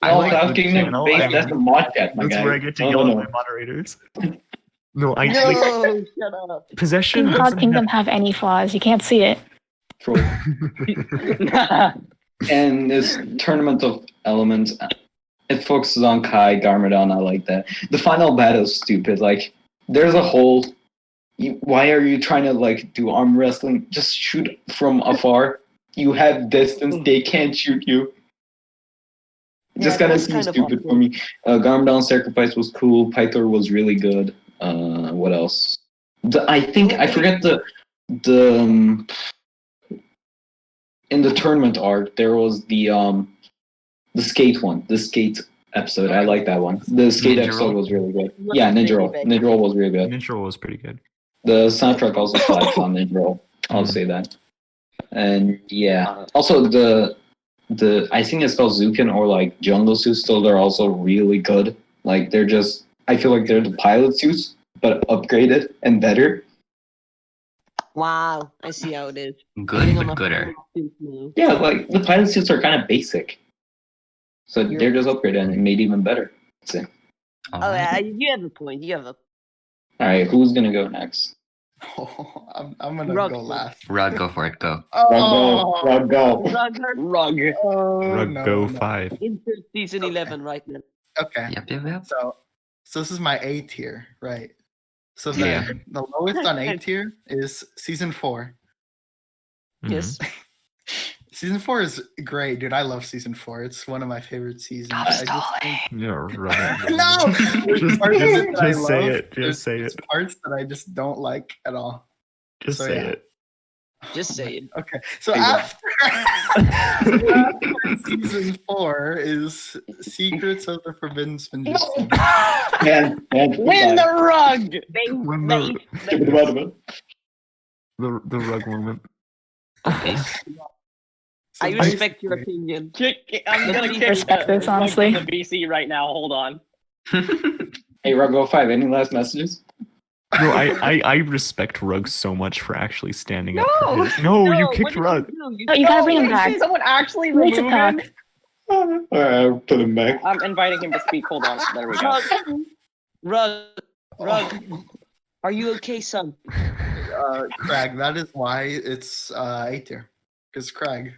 I no, like Cloud the Kingdom channel. based. I That's mean, the mod chat, my That's guy. where I get to No, yell no, at no. my moderators. No, I like, No, shut up. Possession. Does Cloud doesn't Kingdom have any flaws? You can't see it. Troll. And this Tournament of Elements, it focuses on Kai, Garmadon. I like that. The final battle is stupid. Like, there's a hole. Why are you trying to like do arm wrestling? Just shoot from afar. You have distance. They can't shoot you. Just Yeah, kind of that's seems kind of stupid awkward. for me. Garmadon's sacrifice was cool. Pythor was really good. What else? I think I forget the in the tournament arc there was the skate one, the skate episode. I like that one. The skate Ninja episode Roll? was really good. Was Yeah, Ninja really Roll. big. Ninja Roll was really good. Ninja was pretty good. The soundtrack also slaps on Ninja Roll. I'll say that. And yeah, also the I think it's called Zukin or like Jungle Suits. So they're also really good. Like they're just I feel like they're the pilot suits but upgraded and better. Wow, I see how it is. Good, Getting on but my gooder. feet now. Yeah, like the pilot suits are kind of basic. So You're- they're just upgraded and made even better. That's it. Oh, Alright. yeah, you have a point. You have a. Alright, who's gonna go next? I'm gonna Rug. go last. Rug, go for it, go. Oh, Rug go. Rugger, Rug. oh, Rug no, Go no. 5. insert season 11 right now. Okay, Yep. so this is my A tier, right? So Yeah. then the lowest on A tier is season 4. Mm-hmm. Yes. Season 4 is great, dude. I love season 4. It's one of my favorite seasons. I just think Yeah, right. no, there's Just- parts of it that I just say love. it, just There's say it. parts that I just don't like at all. Just So, say yeah. it. Just say it. Okay, so There you go. after season 4 is Secrets of the Forbidden Spin System. Man, Win the rug! When the the rug moment. So I respect your basically- opinion. I'm gonna kick Respect this, Rug honestly. from the VC right now. Hold on. Hey, Ruggo 5, any last messages? No, I respect Rug so much for actually standing up. For No! his. No, you what kicked did Rug. do? Oh, you gotta bring him Did back. someone actually He needs remove to him? talk. Alright, I'll put him back. I'm inviting him to speak. Hold on. There we go. Rug, are you okay, son? Craig, that is why it's A tier. Because Craig.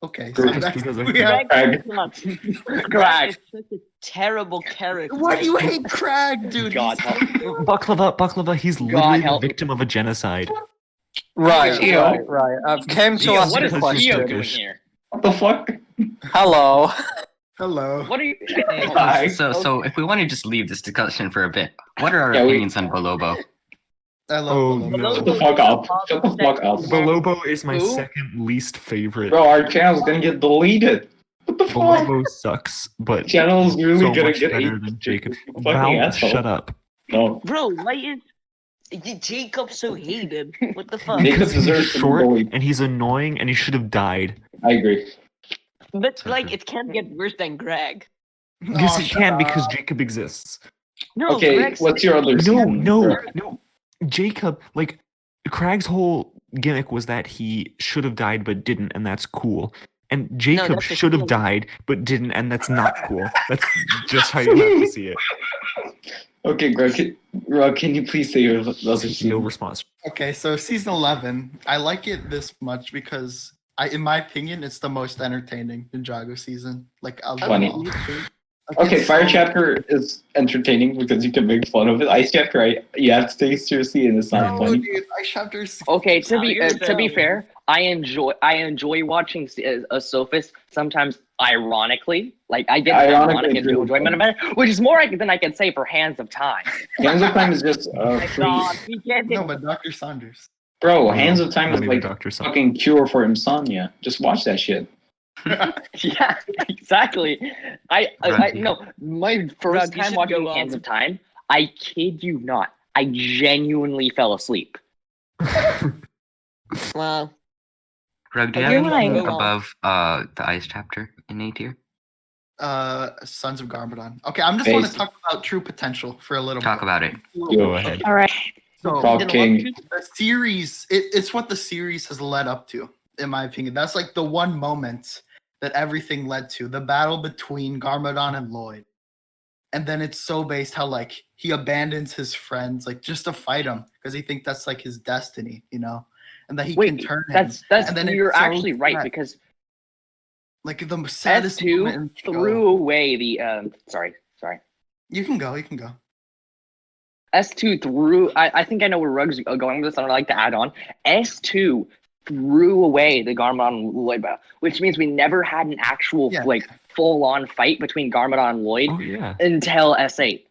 Okay, so Just that's because of we have- Craig. Craig. Is such a terrible character. Why do you hate Craig, dude? God He's- help. Baklava, he's literally the help. victim of a genocide. Right, Yeah. right. I've came to Gio, ask what a is because Gio question. doing here? What the fuck? Hello. Hello. What are you? Hi. So if we want to just leave this discussion for a bit, what are our Yeah, we- opinions on Bolobo? I love Oh, Bolobo. no. Shut the fuck up. Shut the fuck up. Bolobo is my Who? second least favorite. Bro, our channel's gonna get deleted. What the fuck? Bolobo sucks, but Channel's really so gonna much get better 8. than Jacob. Fucking Val, asshole. shut up. No. Bro, why is Jacob so hated? What the fuck? Jacob Because he's deserves to be short bullied. and he's annoying and he should have died. I agree. But like, it can't get worse than Greg. Yes, Oh, it shut can because up. Jacob exists. No, Okay, Greg's what's your other No, season? no. Jacob, like, Craig's whole gimmick was that he should have died but didn't, and that's cool. And Jacob that's a should have skill. died but didn't, and that's not cool. That's just how you have to see it. Okay, Greg, Rug, can you please say your other No season? response. Okay, so season 11, I like it this much because in my opinion, it's the most entertaining Ninjago season. Like, of them Funny. all. Okay, it's Fire so- Chapter is entertaining because you can make fun of it. Ice Chapter, you have to take it seriously, and it's not No, funny. dude, Ice Chapter's Okay, you're to be dumb. fair, I enjoy watching a Sophist sometimes ironically. Like I get Ironically, ironic true. enjoyment of it, which is more than I can say for Hands of Time. Hands of Time is just Oh my free. god, we can't. no, but Dr. Saunders. Bro, No, Hands of Time not is even like Dr. Son. fucking cure for insomnia. Just watch that shit. Yeah, exactly. No, my first Rug, you time should watching go Hands on. of Time, I kid you not, I genuinely fell asleep. Wow. Rug, do you Okay, have well, anything go on. above the Ice Chapter in A tier? Sons of Garmadon. Okay, I'm just want to Base. talk about True Potential for a little Talk bit. about it. Go ahead. All right. So Frog Then King. the series, it's what the series has led up to, in my opinion. That's like the one moment that everything led to, the battle between Garmadon and Lloyd. And then it's so based how like he abandons his friends like just to fight him because he thinks that's like his destiny, you know, and that he can Wait, turn him. that's And then you're it's so actually right sad. because Like the saddest S2 moment in the show. threw away the sorry. You can go. S2 threw. I think I know where Rug's going with this. I'd like to add on. S2 threw away the Garmadon and Lloyd battle, which means we never had an actual Yeah. full on fight between Garmadon and Lloyd Oh yeah. until S8.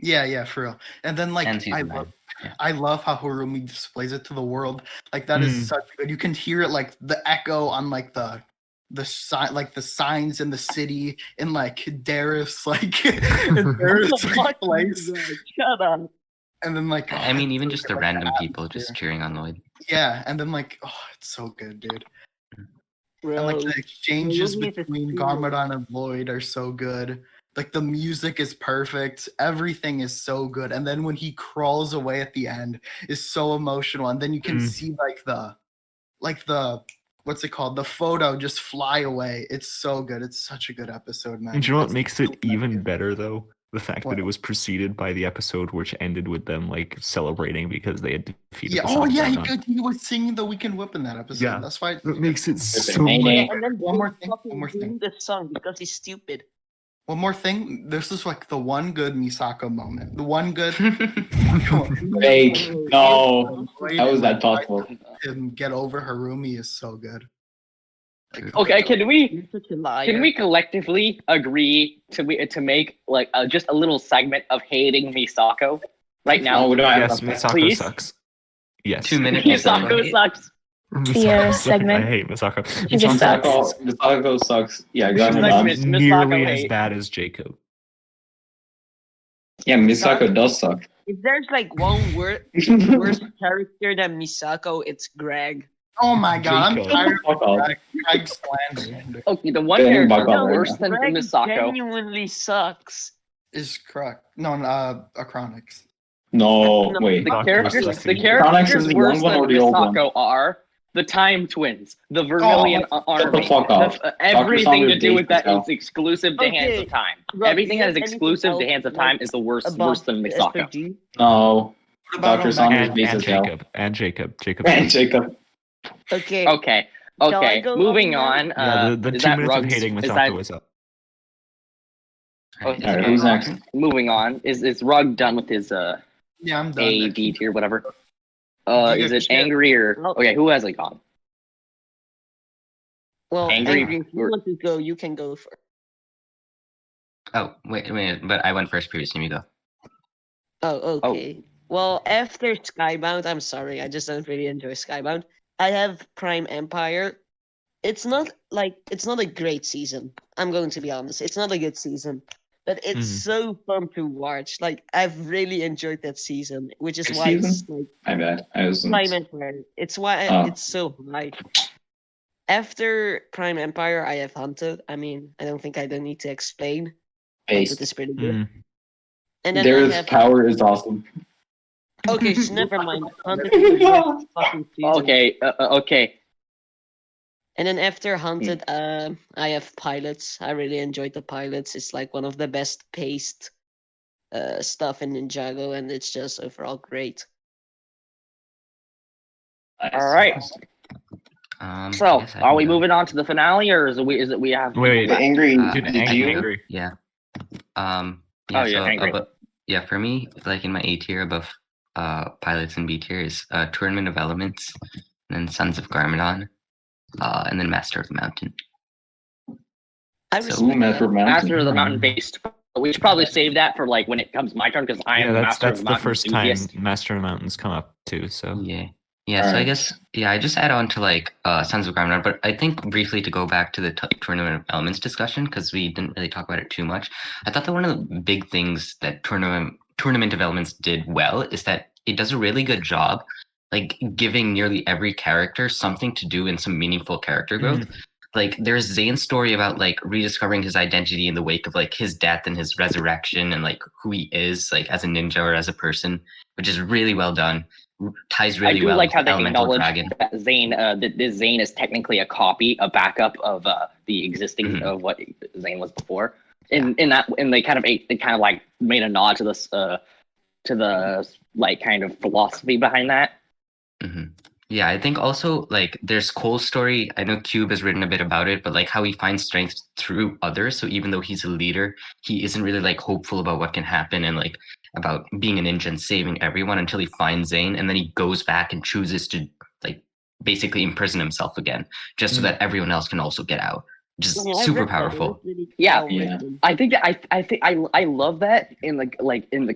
Yeah, for real. And then like And season 9. love, Yeah. I love how Harumi displays it to the world. Like that is such good. You can hear it like the echo on like the signs in the city in like Darius like in Darius like, place. Shut up. And then like I mean, even it's just so the good, like, random people atmosphere. just cheering on Lloyd. Yeah, and then like it's so good, dude. And like Bro. the exchanges looking at the between screen. Garmadon and Lloyd are so good. Like the music is perfect. Everything is so good. And then when he crawls away at the end is so emotional. And then you can see like the what's it called? The photo just fly away. It's so good. It's such a good episode, man. And you know what It's makes so it even good. better though? The fact What? that it was preceded by the episode which ended with them like celebrating because they had defeated Yeah. the Oh Sonic yeah, Garmadon. he was singing the Weekend Whip in that episode. Yeah. That's why That makes it so Hey, much. hey. And then One more thing, fucking one more thing. doing the song because he's stupid. One more thing. This is like the one good Misako moment. The one good Fake. No. How is that possible? him get over Harumi is so good. Like, Okay, can we You're such a liar. Can we collectively agree to make like just a little segment of hating Misako right No, now? we don't have Yes, enough. Misako Please? sucks. Yes. 2 minutes. Misako sucks. Misako sucks. segment. I hate Misako. She just sucks. Misako sucks. Yeah, She's Garmadon. like Miss Miss nearly Misako as hate. bad as Jacob. Yeah, Misako does suck. If there's like one worst character than Misako, it's Greg. Oh my god, Jacob. I'm tired Fuck off. of Greg slander. Okay, the one Yeah, character Buck off right worse now. than Greg Misako. genuinely sucks. Is correct. No, Acronics. No, No, wait. The Doc characters, Russell. the Chronix characters is the worse young one than or the old one? Misako are the Time Twins, the Vermilion Army. fuck off. Everything to Saunders do with dates that as is exclusive to Hands Okay, of Time. Rob, Everything do you that is have anything exclusive to else, Hands of like, Time is the worse Above than the Misako. SPG? No. What about Dr. him? Saunders And, beats and as hell. Jacob. And Jacob. Jacob. And Jacob. Okay. Okay. Shall I Okay. go Moving on on. Yeah, the is 2 that minutes of Rug's- hating is Misako that- was up. Oh, Alright, who's next? Moving on. Is Rug done with his Yeah, I'm done. A, B tier, whatever? You Is it got- angry or No. okay? Who has it gone? Well, Angry Angry, if you or- want to go, you can go first. Oh, wait a minute. But I went first previously. You go. Oh, okay. Well, after Skybound, I'm sorry, I just don't really enjoy Skybound. I have Prime Empire. It's not a great season. I'm going to be honest. It's not a good season, but it's Mhm. so fun to watch. Like I've really enjoyed that season, which is Good why it's season? like My bad. I was. Prime Empire. It's why Oh. it's so high. After Prime Empire, I have Hunted. I mean, I don't think I don't need to explain. Hunted Based. is pretty good. Mm. And then I There's have power is awesome. okay, so never mind. Hunted is the best fucking season. Okay. Okay. And then after Hunted, I have Pilots. I really enjoyed the Pilots. It's like one of the best paced stuff in Ninjago, and it's just overall great. Nice. All right. So, yes, I are we can go. moving on to the finale, or is it we have? Wait, The angry. Uh, Did I Angry can go. angry? Yeah. Yeah, Oh, yeah, so angry. yeah, for me, like in my A tier above pilots and B tier is Tournament of Elements, and then Sons of Garmadon, and then Master of the Mountain. I So- respect Master of that. Mountain. Master of the Mountain based. We should probably save that for like when it comes my turn because I am Yeah, Master that's of the the Mountain first time enthusiast. Master of the Mountains come up too. So Yeah, so I Alright. guess I just add on to like Sons of Garmadon, but I think briefly to go back to the Tournament of Elements discussion because we didn't really talk about it too much. I thought that one of the big things that Tournament of Elements did well is that it does a really good job, like giving nearly every character something to do and some meaningful character growth. Like there's Zane's story about like rediscovering his identity in the wake of like his death and his resurrection and like who he is like as a ninja or as a person, which is really well done. Ties really I do well like with how the they elemental acknowledge dragon. that Zane, that this Zane is technically a copy, a backup of the existing Mhm. of what Zane was before. In that, and they kind of like made a nod to this, to the like kind of philosophy behind that. hmm Yeah, I think also like there's Cole's story. I know Cube has written a bit about it, but like how he finds strength through others. So even though he's a leader, he isn't really like hopeful about what can happen and like about being a ninja and saving everyone until he finds Zane, and then he goes back and chooses to like basically imprison himself again, just so Mm. that everyone else can also get out. Just Yeah, I super read that. It was powerful. really Yeah. well Yeah. written. I think that I think I love that in the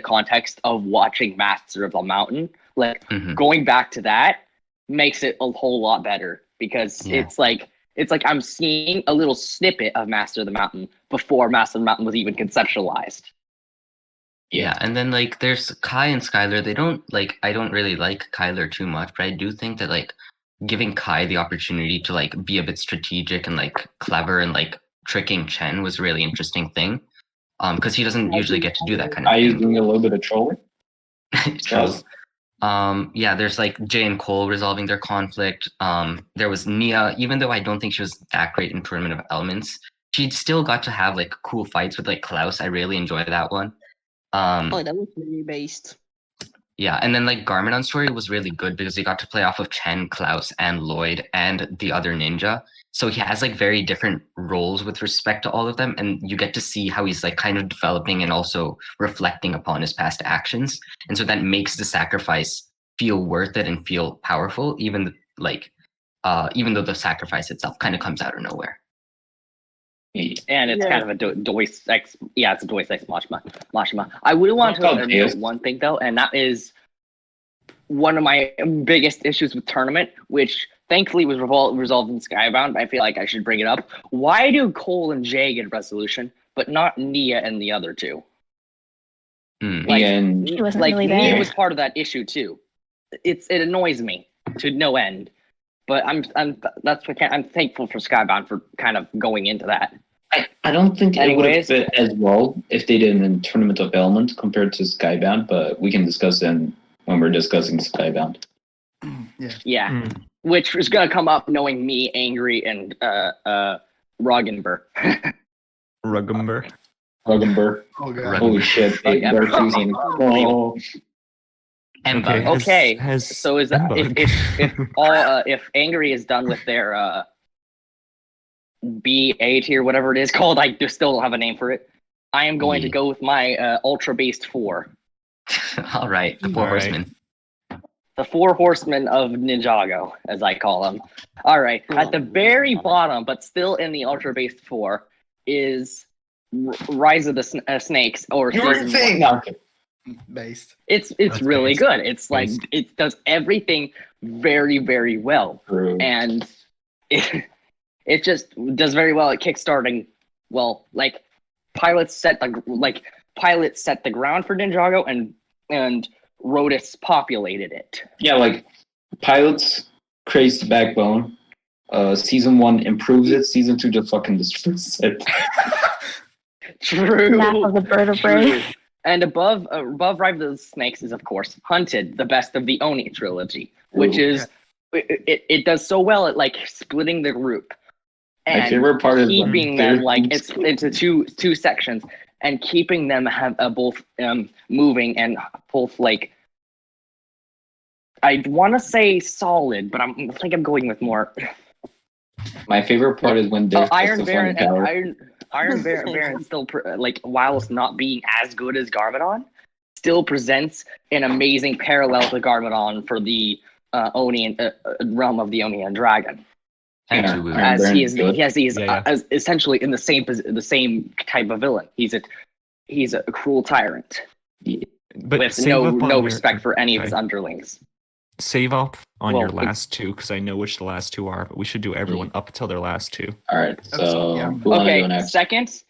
context of watching Master of the Mountain. Like Mhm. going back to that makes it a whole lot better because Yeah. it's like I'm seeing a little snippet of Master of the Mountain before Master of the Mountain was even conceptualized. Yeah, and then like there's Kai and Skylar. They don't like I don't really like Kyler too much, but I do think that like giving Kai the opportunity to like be a bit strategic and like clever and like tricking Chen was a really interesting thing. Because he doesn't usually get to do that kind of I was thing. doing a little bit of trolling. True. Yeah, there's like Jay and Cole resolving their conflict. There was Nia, even though I don't think she was that great in Tournament of Elements, she still got to have like cool fights with like Klaus. I really enjoyed that one. Oh, that was really based. Yeah, and then like Garmadon's story was really good because he got to play off of Chen, Klaus, and Lloyd and the other ninja. So he has like very different roles with respect to all of them, and you get to see how he's like kind of developing and also reflecting upon his past actions. And so that makes the sacrifice feel worth it and feel powerful, even even though the sacrifice itself kind of comes out of nowhere. And it's Yeah. kind of a Deus Ex, it's a Deus Ex Machina. I would want to Oh, Deus. note one thing though, and that is one of my biggest issues with tournament, which thankfully was resolved in Skybound. But I feel like I should bring it up. Why do Cole and Jay get resolution, but not Nia and the other two? Mm. Like, and She wasn't like really Nia there. was part of that issue too. It annoys me to no end. But I'm thankful for Skybound for kind of going into that. I don't think it would have Anyways. fit as well if they did in Tournament of Element compared to Skybound, but we can discuss them when we're discussing Skybound. Yeah. Yeah. Mm. Which is gonna come up knowing me, Angry, and Roggenber. Rugumber. Ruggenberg. Oh god. Rug- Holy shit. Like, They're fusing. Oh, Ember. Okay, Has So is that Embug. if Angry is done with their BA tier, whatever it is called, I just still don't have a name for it. I am going to Yeah. go with my Ultra Based 4. All right, the Four All right. Horsemen. The 4 Horsemen of Ninjago, as I call them. All right, at the very bottom, but still in the Ultra Based 4, is Rise of the Snakes, or you're season insane. 1. No, okay. Based. It's That's really based. good. It's like Based. it does everything very, very well. True. And it just does very well at kickstarting. Well, like pilots set the ground for Ninjago, and Rotus populated it. Yeah, like pilots creates the backbone. Season 1 improves it. Season 2 just fucking destroys it. True. Map of the bird of prey. True. And above Rise of the Snakes is of course Hunted, the best of the Oni trilogy, which Ooh. is it does so well at like splitting the group. My And favorite part is when keeping they're- them like it's into two sections and keeping them have both moving and both like I want to say solid, but I think I'm going with more. My favorite part is when they're Iron just Baron on the and tower. Baron still whilst not being as good as Garmadon, still presents an amazing parallel to Garmadon for the Oni realm of the Oni and Dragon. Thank you, As Baron. he is as essentially in the same type of villain. He's a cruel tyrant But with save no up on respect for any of his okay. underlings. Save up on your Well, last two because I know which the last two are, but we should do everyone up until their last two. All right. So Yeah. who wanna go Okay, next? second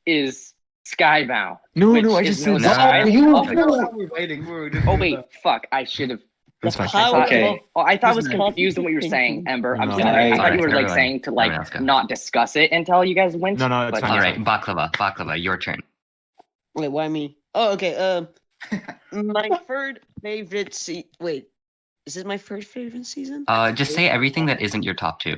is Skybound. No, which I is just said no Sky. We're waiting. Oh wait, fuck! I should have. That's fine. How- Okay. Oh, I thought I was Listen, confused in what you were saying, Ember. I'm No, sorry. I thought you were sorry, like saying to everyone else go. not discuss it until you guys went. No, it's but fine. All right, Baklava, your turn. Wait, why me? Oh, okay. My third favorite Wait, is it my third favorite season? Just say everything that isn't your top two.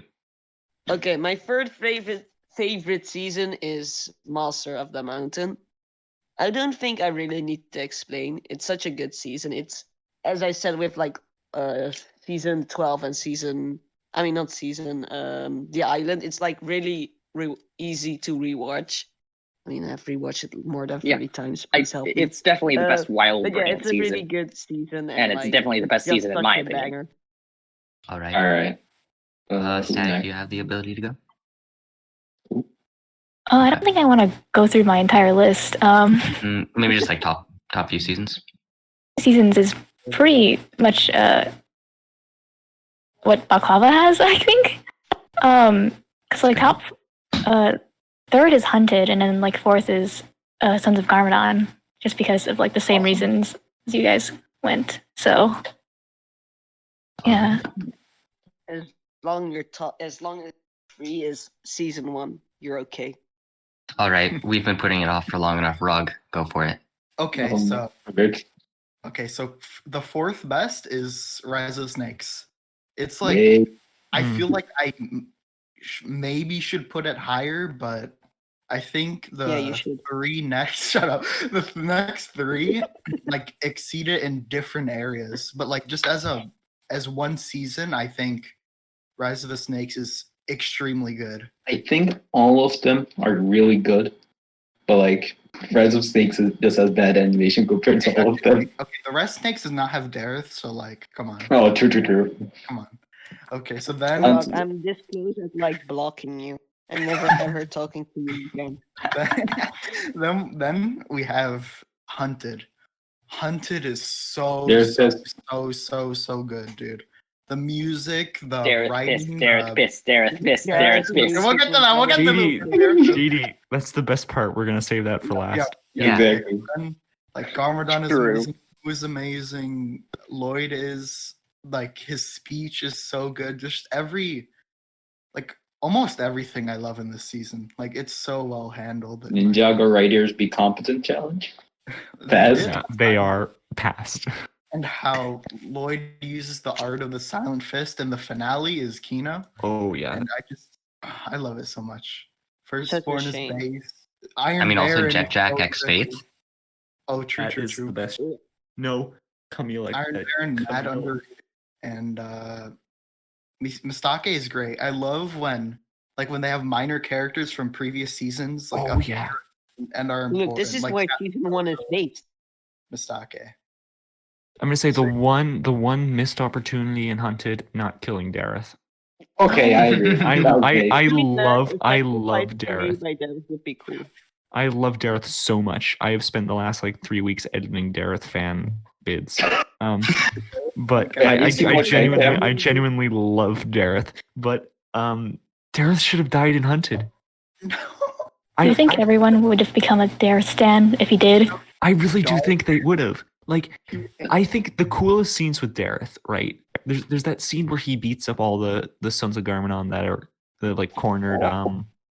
Okay, my third favorite season is Master of the Mountain. I don't think I really need to explain. It's such a good season. It's, as I said, with season 12 and The Island. It's like really easy to rewatch. I mean, I've rewatched it more than 30 times. Please help me. It's definitely the best Wild But yeah, Brain it's a season, really good season, and it's like, definitely the best just season in such my a opinion. banger. All right. All right. Static, you have the ability to go. I don't think I want to go through my entire list. Maybe just like top few seasons. Seasons is pretty much what Baklava has, I think. Because like top third is Hunted, and then like fourth is Sons of Garmadon, just because of like the same reasons as you guys went. So yeah. As long as 3 is season 1, you're okay. All right, we've been putting it off for long enough. Rug, go for it. Okay, so Good. the fourth best is Rise of Snakes. It's like Yay. I feel like I maybe should put it higher, but I think Yeah, you the should. three next shut up. The next three like exceed it in different areas, but like just as one season, I think Rise of the Snakes is extremely good. I think all of them are really good, but like Rise of Snakes just has bad animation compared to all of them. Okay, the Red Snakes does not have Dareth, so like, come on, Oh, true. come on. Okay, so then Look, I'm this close at like blocking you and never ever talking to you again. then we have Hunted. Hunted is so There's so good, dude. The music, the Dareth writing. Piss. We'll get to that. We'll get to GD, that's the best part. We're gonna save that for last. Yeah. Exactly. Then, like Garmadon is True. amazing. Who is amazing. Lloyd is like his speech is so good. Just almost everything I love in this season. Like it's so well handled. and, like, Ninjago Writers Be Competent Challenge. Fast. Yeah, they are past. And how Lloyd uses the art of the silent fist, and the finale is Kina. Oh yeah. And I love it so much. Such a Firstborn is shame. base. Iron I mean, also Baron Jet is Jack so X good. Faith. Oh, true. the best. No, Camille. Iron Baron, mad underrated, and Mistake is great. I love when they have minor characters from previous seasons, like Oh yeah. and are important. Look, this is like why season 1 is based. Mistake. I'm gonna say the one missed opportunity in Hunted, not killing Dareth. Okay, I agree. I love Dareth. Dareth. Would be cool. I love Dareth so much. I have spent the last like 3 weeks editing Dareth fan bids. But Okay, I genuinely love Dareth. But Dareth should have died in Hunted. I think everyone would have become a Dareth stan if he did. I really do think they would have. Like, I think the coolest scenes with Dareth, right? There's that scene where he beats up all the Sons of Garmadon that are the like cornered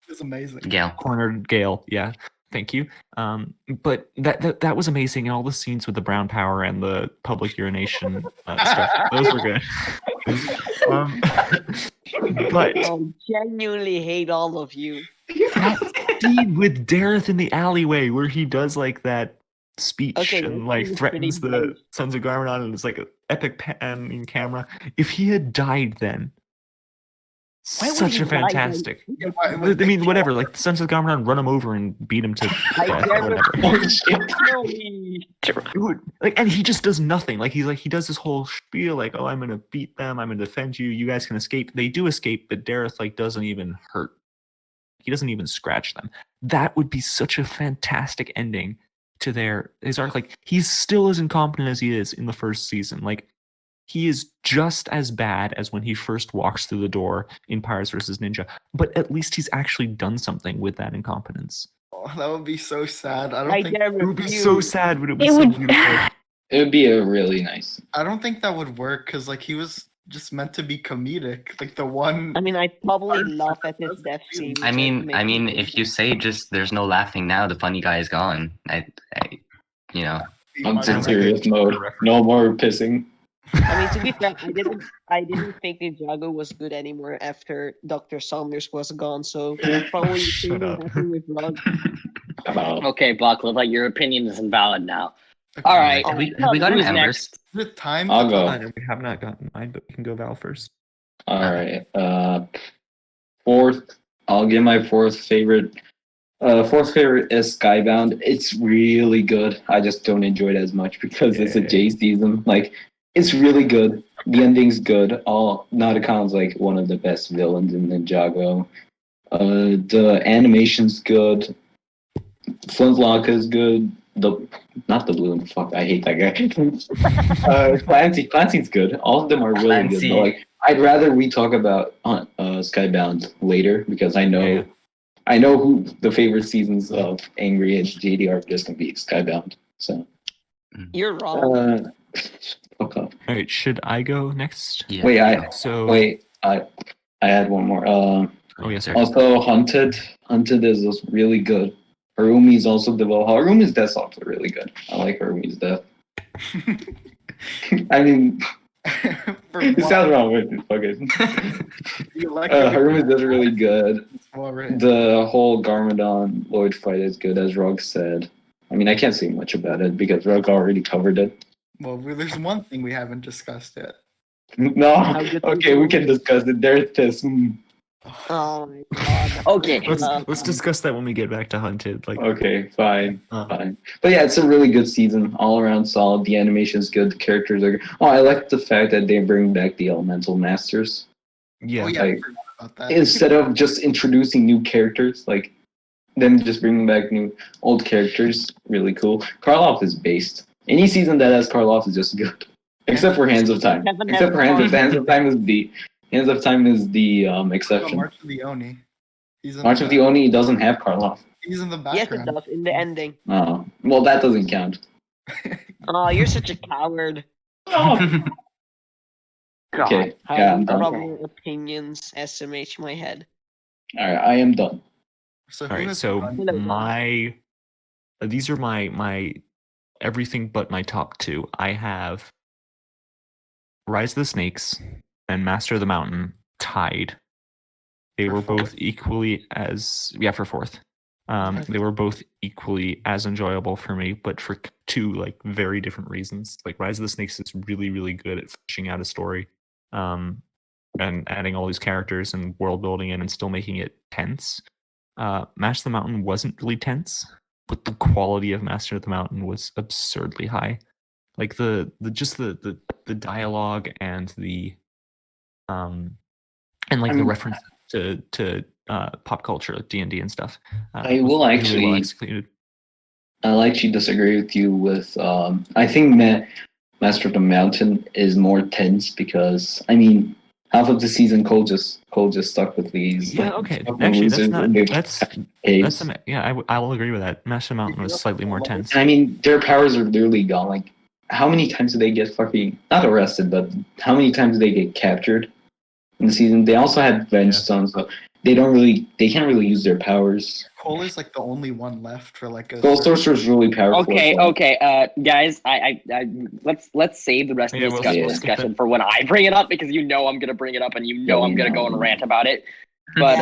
It's amazing. Gale. cornered Gale. Yeah, thank you. But that was amazing, and all the scenes with the brown power and the public urination stuff, those were good. But I genuinely hate all of you. that scene with Dareth in the alleyway where he does like that speech Okay, and that like scene is threatens pretty the bad. Sons of Garmadon, and it's like an epic pan in camera. If he had died then, Why would such he a die? fantastic. Yeah, why I would they mean, kill whatever. Like the Sons of Garmadon run him over and beat him to I death or never whatever. Oh shit! kill me. Dude, like, and he just does nothing. Like he does this whole spiel, like, "Oh, I'm gonna beat them. I'm gonna defend you. You guys can escape." They do escape, but Dareth like doesn't even hurt. He doesn't even scratch them. That would be such a fantastic ending to his arc. Like he's still as incompetent as he is in the first season. Like he is just as bad as when he first walks through the door in Pirates vs. Ninja, but at least he's actually done something with that incompetence. Oh, that would be so sad. I don't I think. dare It would be so refuse. sad, but it would be It so would. beautiful. It would be a really nice. I don't think that would work because like he was just meant to be comedic. Like the one. I mean, I probably laugh at his death scene. I mean, if you say just there's no laughing now, the funny guy is gone. You know. I'm in Sounds like serious a mode. reference. No more pissing. I mean, to be fair, I didn't think Ninjago was good anymore after Dr. Saunders was gone. So probably Shut up. happened with Rod. About Okay, Buckler, like your opinion is invalid now. Okay, All right. Have we got an Who's Embers? next? Is it time? I'll to go. talk- We have not gotten mine, but we can go Val first. All right. Fourth. I'll give my fourth favorite. Fourth favorite is Skybound. It's really good. I just don't enjoy it as much because it's a J season. Like, it's really good. The ending's good. All Nauticon's like one of the best villains in Ninjago. The animation's good. Flintlock is good. Not the balloon. Fuck, I hate that guy. Clancy's good. All of them are really Clancy. good. But like, I'd rather we talk about Skybound later because I know. Yeah. I know who the favorite seasons of Angry and JD are just gonna be Skybound. So, You're wrong. fuck up. All right, should I go next? Yeah. Wait, I had one more. Oh yes, sir. Also, Hunted is really good. Harumi's also developed. Harumi's death's also really good. I like Harumi's death. I mean, For it what? sounds wrong with it. Okay. You like Harumi's death is really good. Well, right. The whole Garmadon Lloyd fight is good, as Rug said. I mean, I can't say much about it because Rug already covered it. Well, there's one thing we haven't discussed yet. No, good okay, we can discuss it. There's this. Oh my god. Okay. Let's discuss that when we get back to Hunted. Like, Okay, fine. uh, Fine. But yeah, it's a really good season. All around solid. The animation's good. The characters are good. Oh, I like the fact that they bring back the Elemental Masters. yeah, Oh yeah, I like, forgot about that. Instead of just introducing new characters, like them just bringing back new old characters. Really cool. Karloff is based. Any season that has Karloff is just good. Except for Hands of Time. Kevin Except for Hands of Time is the exception. March of the Oni. He's in March of the Oni doesn't have Karloff. He's in the Yes, it background. does in the ending. Oh, well, that doesn't count. Oh, you're such a coward. Okay, How yeah, I'm done. wrong opinions SMH my head. All right, I am done. So all who right. has So gone? these are my everything but my top two. I have Rise of the Snakes and Master of the Mountain tied. They were both equally as for fourth. They were both equally as enjoyable for me, but for two like very different reasons. Like Rise of the Snakes is really, really good at fleshing out a story, and adding all these characters and world building in and still making it tense. Master of the Mountain wasn't really tense, but the quality of Master of the Mountain was absurdly high. Like the dialogue and the and like the reference to pop culture, like D&D and stuff. I was will really actually- well executed. I'll actually disagree with you with. I think Master of the Mountain is more tense because half of the season Cole just stuck with these. Yeah, like, okay. fucking Actually, losers that's and they- that's I will agree with that. Master of the Mountain was slightly more tense. Their powers are literally gone. Like, how many times do they get fucking not arrested, but how many times do they get captured in the season? They also had Venge Stones, so they can't really use their powers. Cole is like the only one left for like a. Gold Sorcerer's really powerful. Okay, guys, I let's save the rest of Yeah, this we'll skip discussion for when I bring it up because I'm gonna bring it up and I'm gonna go and rant about it. But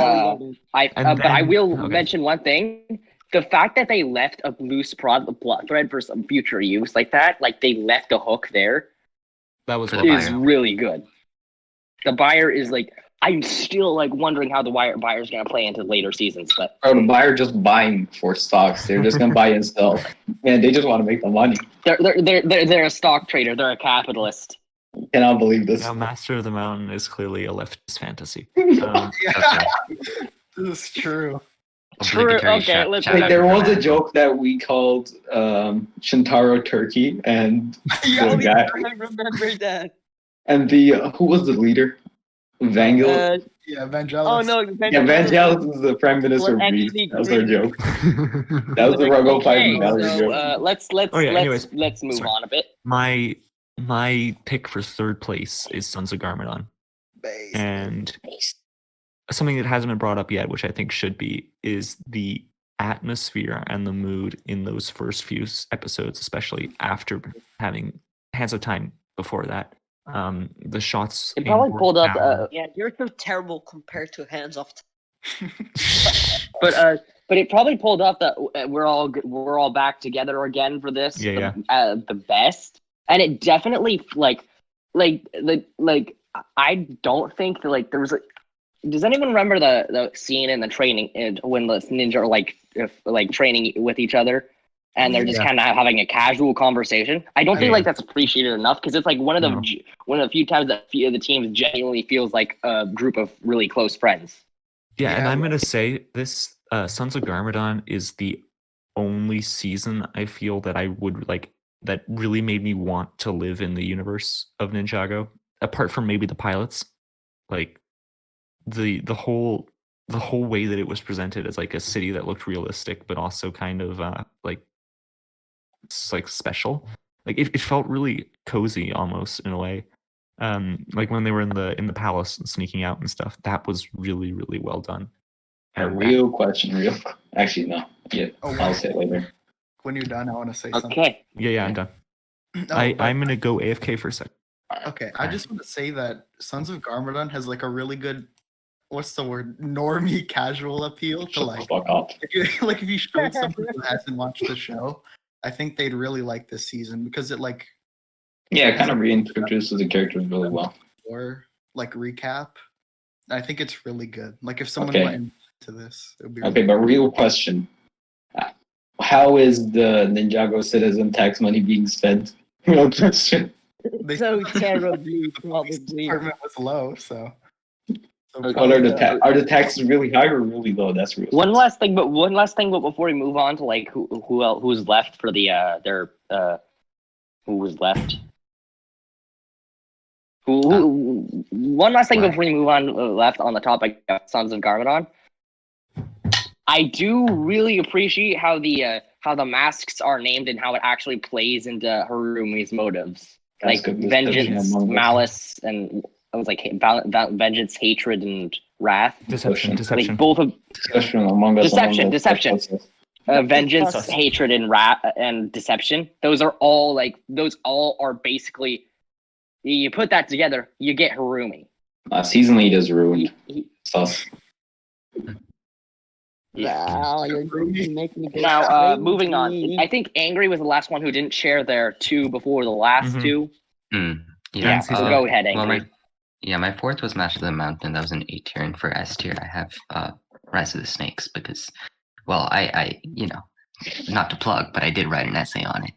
I will mention one thing: the fact that they left a loose plot thread for some future use like that, like they left a hook there, That was For well the is buyer. really good. The buyer is like I'm still like wondering how the buyer's gonna play into later seasons. But Bro, the buyer just buying for stocks. They're just gonna buy and sell. Man, they just want to make the money. they're a stock trader. They're a capitalist. Cannot believe this. Now, Master of the Mountain is clearly a leftist fantasy. Yeah, Okay. this is true. True, Obligatory okay, shout- let's- shout Like, out there to was a Fernando. joke that we called Shintaro Turkey, and Yeah, the guy I remember that. and the who was the leader? Vangel. Yeah, Vangelis. Oh no, Yeah, Vangelis is the prime minister. Well, Beast. actually, That was our Greek. joke. That was the Ruggo Five Okay, Valley so joke. let's move Sorry. on a bit. My pick for third place is Sons of Garmadon. Base. And something that hasn't been brought up yet, which I think should be, is the atmosphere and the mood in those first few episodes, especially after having Hands of Time before that. The shots. It in probably pulled up. Town- Yeah, you're so terrible compared to Hands Off. But it probably pulled up that we're all back together again for this. Yeah, the best, and it definitely like I don't think that like there was a. Does anyone remember the scene in the training when the ninja are like training with each other, and they're just Yeah. kind of having a casual conversation? I don't think Yeah. like that's appreciated enough because it's like one of No. the few times that the team genuinely feels like a group of really close friends. Yeah, and Yeah. I'm gonna say this: Sons of Garmadon is the only season I feel that I would like that really made me want to live in the universe of Ninjago. Apart from maybe the pilots, like the whole way that it was presented as like a city that looked realistic, but also kind of like special. Like it felt really cozy almost in a way. Like when they were in the palace and sneaking out and stuff, that was really really well done. A And real question, actually no. Yeah, Oh, I'll say it later. When you're done, I want to say something. Okay, yeah, I'm done. Oh, but- I'm gonna go AFK for a second. Okay, I just want to say that Sons of Garmadon has like a really good, what's the word, normie casual appeal to Shut like, the fuck up. if you showed someone who hasn't watched the show, I think they'd really like this season because it like Yeah, it kind of reintroduces the characters really well. or like recap. I think it's really good. Like if someone Okay. went into this, it would be Okay, but real question. How is the Ninjago citizen tax money being spent? Real question. They So said terribly, the police probably. department was low, so. What are the taxes really high or really low? That's real. one last thing, but before we move on to like who's left for the who was left. One last thing What? before we move on left on the topic of Sons of Garmadon. I do really appreciate how the masks are named and how it actually plays into Harumi's motives, That's like good discussion vengeance, among us. malice, and I was like vengeance, hatred, and wrath. Deception. Like both of Discussion among us. Deception. Vengeance, Trust. hatred, and and deception. Those all are basically. You put that together, you get Harumi. Season lead is ruined. He- Sus. Wow, you're making me go Now, moving on. crazy. I think Angry was the last one who didn't share their two before the last Mhm. two. Yeah. So go ahead, Well, Angry. my fourth was Master of the Mountain. That was an A tier, and for S tier, I have Rise of the Snakes because, well, I not to plug, but I did write an essay on it.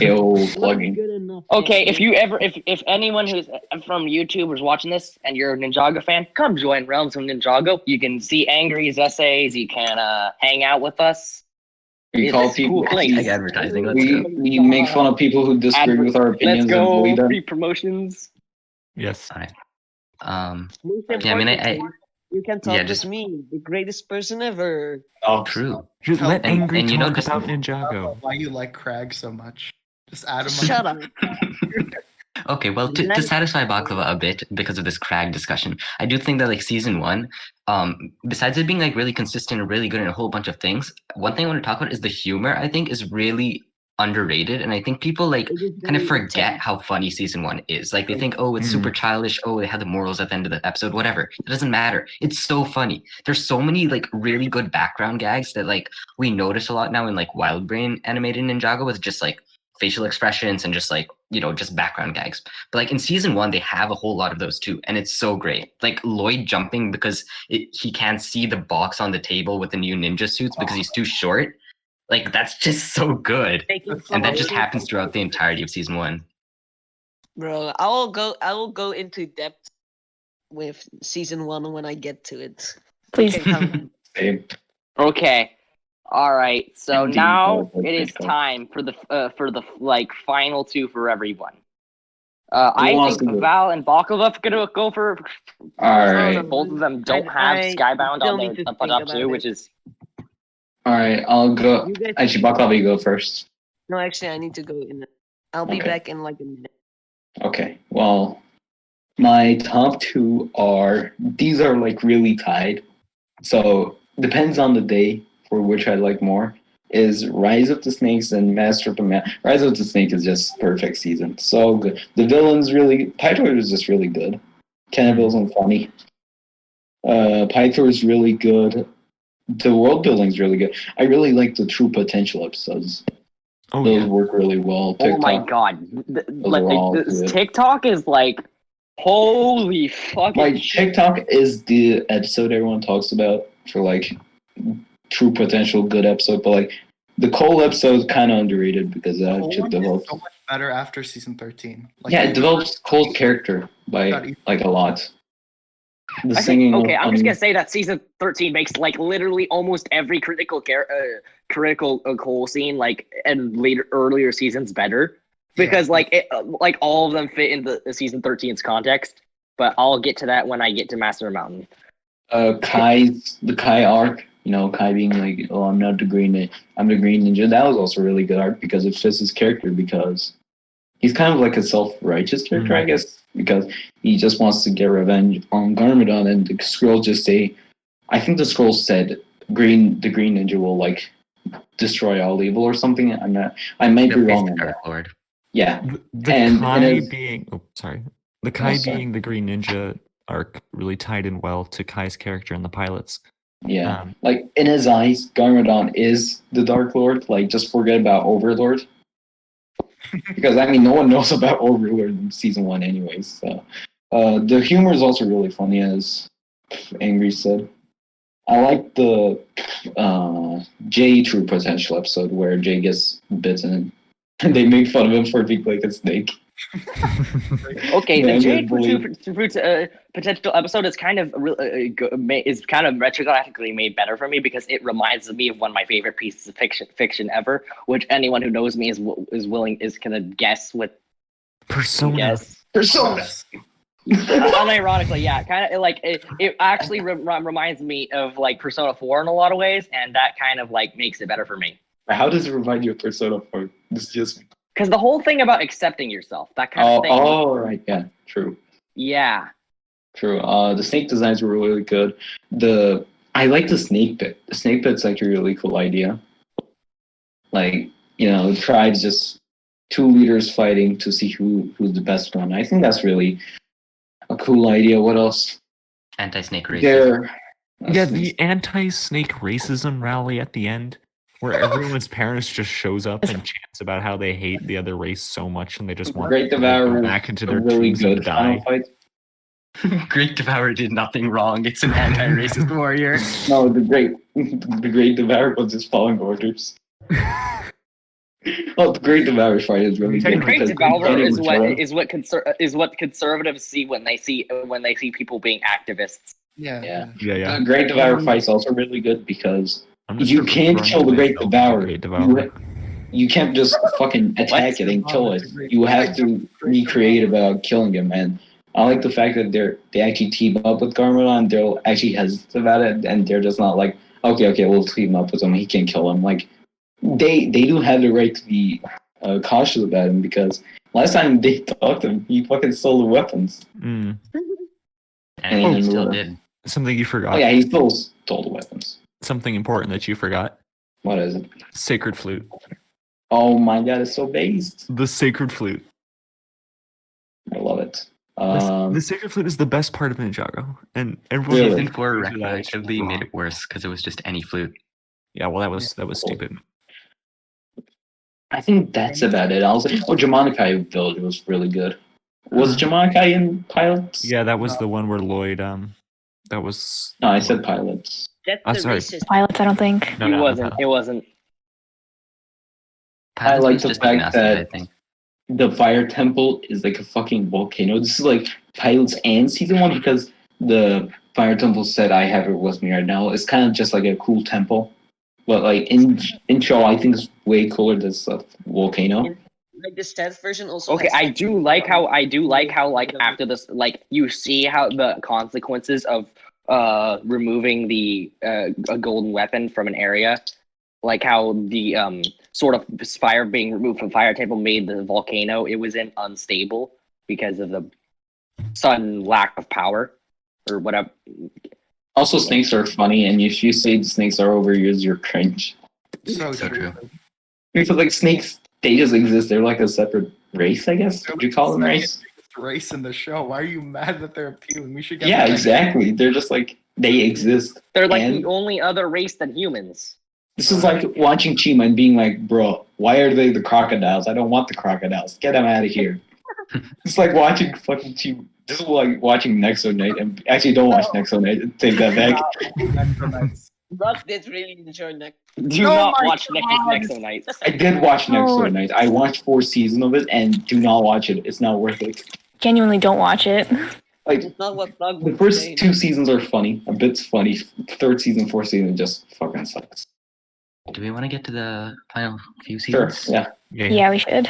Yo, Not plugging. good enough. Okay, if anyone who's from YouTube is watching this and you're a Ninjago fan, come join Realms of Ninjago. You can see Angry's essays. You can hang out with us. We It's call a people. cool place. Like advertising. Let's go. We make fun of people who disagree with our Let's opinions and go. bully them. Free promotions. Yes. Most Yeah, I mean, importantly, you can talk yeah, with just- me, the greatest person ever. Oh, True. Just let And- Angry and you know, talk just- about Ninjago. Why you like Crag so much? Just add him. Shut up. Okay, well, to Then- satisfy Baklava a bit because of this Crag discussion, I do think that like season one, besides it being like really consistent and really good in a whole bunch of things, one thing I want to talk about is the humor. I think is really underrated, and I think people like It is kind of very forget intense. how funny season one is. Like they think, oh, it's super childish. Oh, they had the morals at the end of the episode. Whatever. It doesn't matter. It's so funny. There's so many like really good background gags that like we notice a lot now in like Wild Brain animated Ninjago with just like facial expressions and just like, just background gags. But like in season 1, they have a whole lot of those too, and it's so great. Like Lloyd jumping because he can't see the box on the table with the new ninja suits because he's too short. Like that's just so good, and that just happens throughout the entirety of season 1. Bro, I will go into depth with season 1 when I get to it. Please. Same. Okay. All right. So Indeed, now that was it is great. time for the like final 2 for everyone. I wants think to go? Val and Baklava gonna go for. All right. Both of them don't have I Skybound still on their need to top think about 2, it. which is All right. I'll go. You guys- Actually, Baklava, you go first. No, actually, I need to go in. I'll be Okay. back in like a minute. Okay. Well, my top 2 these are like really tied. So depends on the day for which I like more. Is Rise of the Snakes and Master of the Rise of the Snake is just perfect season. So good. The villain's really Pythor is just really good. Cannibals and funny. Pythor is really good. The world building's really good. I really like the True Potential episodes. Oh Those yeah. work really well. oh my TikTok. god! are all This good. TikTok is like holy fucking Like shit. TikTok is the episode everyone talks about for like True Potential good episode, but like the Cole episode is kind of underrated because The it whole just one develops. is so much better after season 13. Like, Yeah, it develops Cole's character by like a lot. The singing. I'm just gonna say that season 13 makes like literally almost every critical Cole scene like and earlier seasons better because like it like all of them fit in the season 13's context. But I'll get to that when I get to Master Mountain. the Kai arc. Kai being like, "Oh, I'm not the green. I'm the green ninja." That was also a really good arc because it fits his character because he's kind of like a self-righteous character, I guess, because he just wants to get revenge on Garmadon, and the scrolls just say, I think the scrolls said the green ninja will like destroy all evil or something. I might be wrong on that. Dark Lord. Yeah. The And Kai it's- being the Kai sorry. being the Green Ninja arc really tied in well to Kai's character in the pilots. Yeah. Like in his eyes, Garmadon is the Dark Lord. Like just forget about Overlord. Because I mean no one knows about Overlord in season 1 anyways. So the humor is also really funny, as Angry said. I like the Jay True Potential episode where Jay gets bitten and they make fun of him for being like a snake. Okay, Yeah, the Jade bullied. potential episode is kind of retroactively made better for me because it reminds me of one of my favorite pieces of fiction ever, which anyone who knows me is gonna guess with Persona. guess. Persona. Unironically, yeah, kind of like it actually reminds me of like Persona 4 in a lot of ways, and that kind of like makes it better for me. How does it remind you of Persona 4? This is just Because the whole thing about accepting yourself, that kind of thing. Oh right, yeah, true. Yeah. True. The snake designs were really good. I like the snake pit. The snake pit's like a really cool idea. Like, the tribes just 2 leaders fighting to see who's the best one. I think that's really a cool idea. What else? Anti-snake racism. The anti-snake racism rally at the end, where everyone's parents just shows up and chants about how they hate the other race so much and they just want Great to Devourer go back into a their really tombs and good die. final fight. Great Devourer did nothing wrong. It's an anti-racist warrior. No, the Great Devourer was just following orders. Oh, the Great Devourer fight is really The good. Great because Devourer they is fight what conservatives see when they see people being activists. Yeah. Yeah. The Great Devourer fight's also really good because I'm just you can't referring kill to the Great myself as Devourer. Great Devourer. You can't just fucking attack it and kill it. You have to be creative about killing him. And I like the fact that they actually team up with Garmadon. They're actually hesitant about it, and they're just not like, okay, we'll team up with him. He can kill him. Like they do have the right to be cautious about him because last time they talked to him, he fucking stole the weapons. Mm. And he still did. Something you forgot. Oh yeah, he still stole the weapons. Something important that you forgot. What is it? Sacred flute. Oh my god, it's so based. The sacred flute. I love it. The sacred flute is the best part of Ninjago, and everyone. Really? Season 4 retroactively made it worse because it was just any flute. Yeah, well, that was stupid. I think that's about it. I was like, Jamaica Village was really good. Was Jamaica in pilots? Yeah, that was the one where Lloyd. That was. No, I said pilots. That's Oh, the sorry. racist. Pilots, I don't think. No, It no, wasn't. no. It wasn't. I Pilots like was the just fact agnostic, that I think. the fire temple is like a fucking volcano. This is like pilots and season 1 because the fire temple said I have it with me right now. It's kind of just like a cool temple, but like in show, I think it's way cooler than the volcano. Like the stealth version also. Okay, has I that- do like how like after this, like you see how the consequences of removing the a golden weapon from an area, like how the sort of fire being removed from fire table made the volcano it was in unstable because of the sudden lack of power or whatever. Also, snakes are funny, and if you say the snakes are overused, you're cringe. So So true. true. Because like snakes, they just exist. They're like a separate race, I guess. Would you call them race? Race in the show. Why are you mad that they're appealing? We should get Yeah, them. exactly. They're just like they exist. They're like And- the only other race than humans. This is like watching Chima and being like, bro, why are they the crocodiles? I don't want the crocodiles. Get them out of here. It's like watching fucking Chima. This is like watching Nexo Night. And actually, don't watch Nexo Night. Take that back. Rock did really enjoy next. Do Oh not my watch God. Nexo Night. I did watch Nexo Night. I watched 4 seasons of it and do not watch it. It's not worth it. Genuinely don't watch it. Like, It's not what Doug the would first say. 2 seasons are funny. A bit's funny. 3rd season, 4th season just fucking sucks. Do we want to get to the final few Sure, seasons? yeah. Yeah, we should.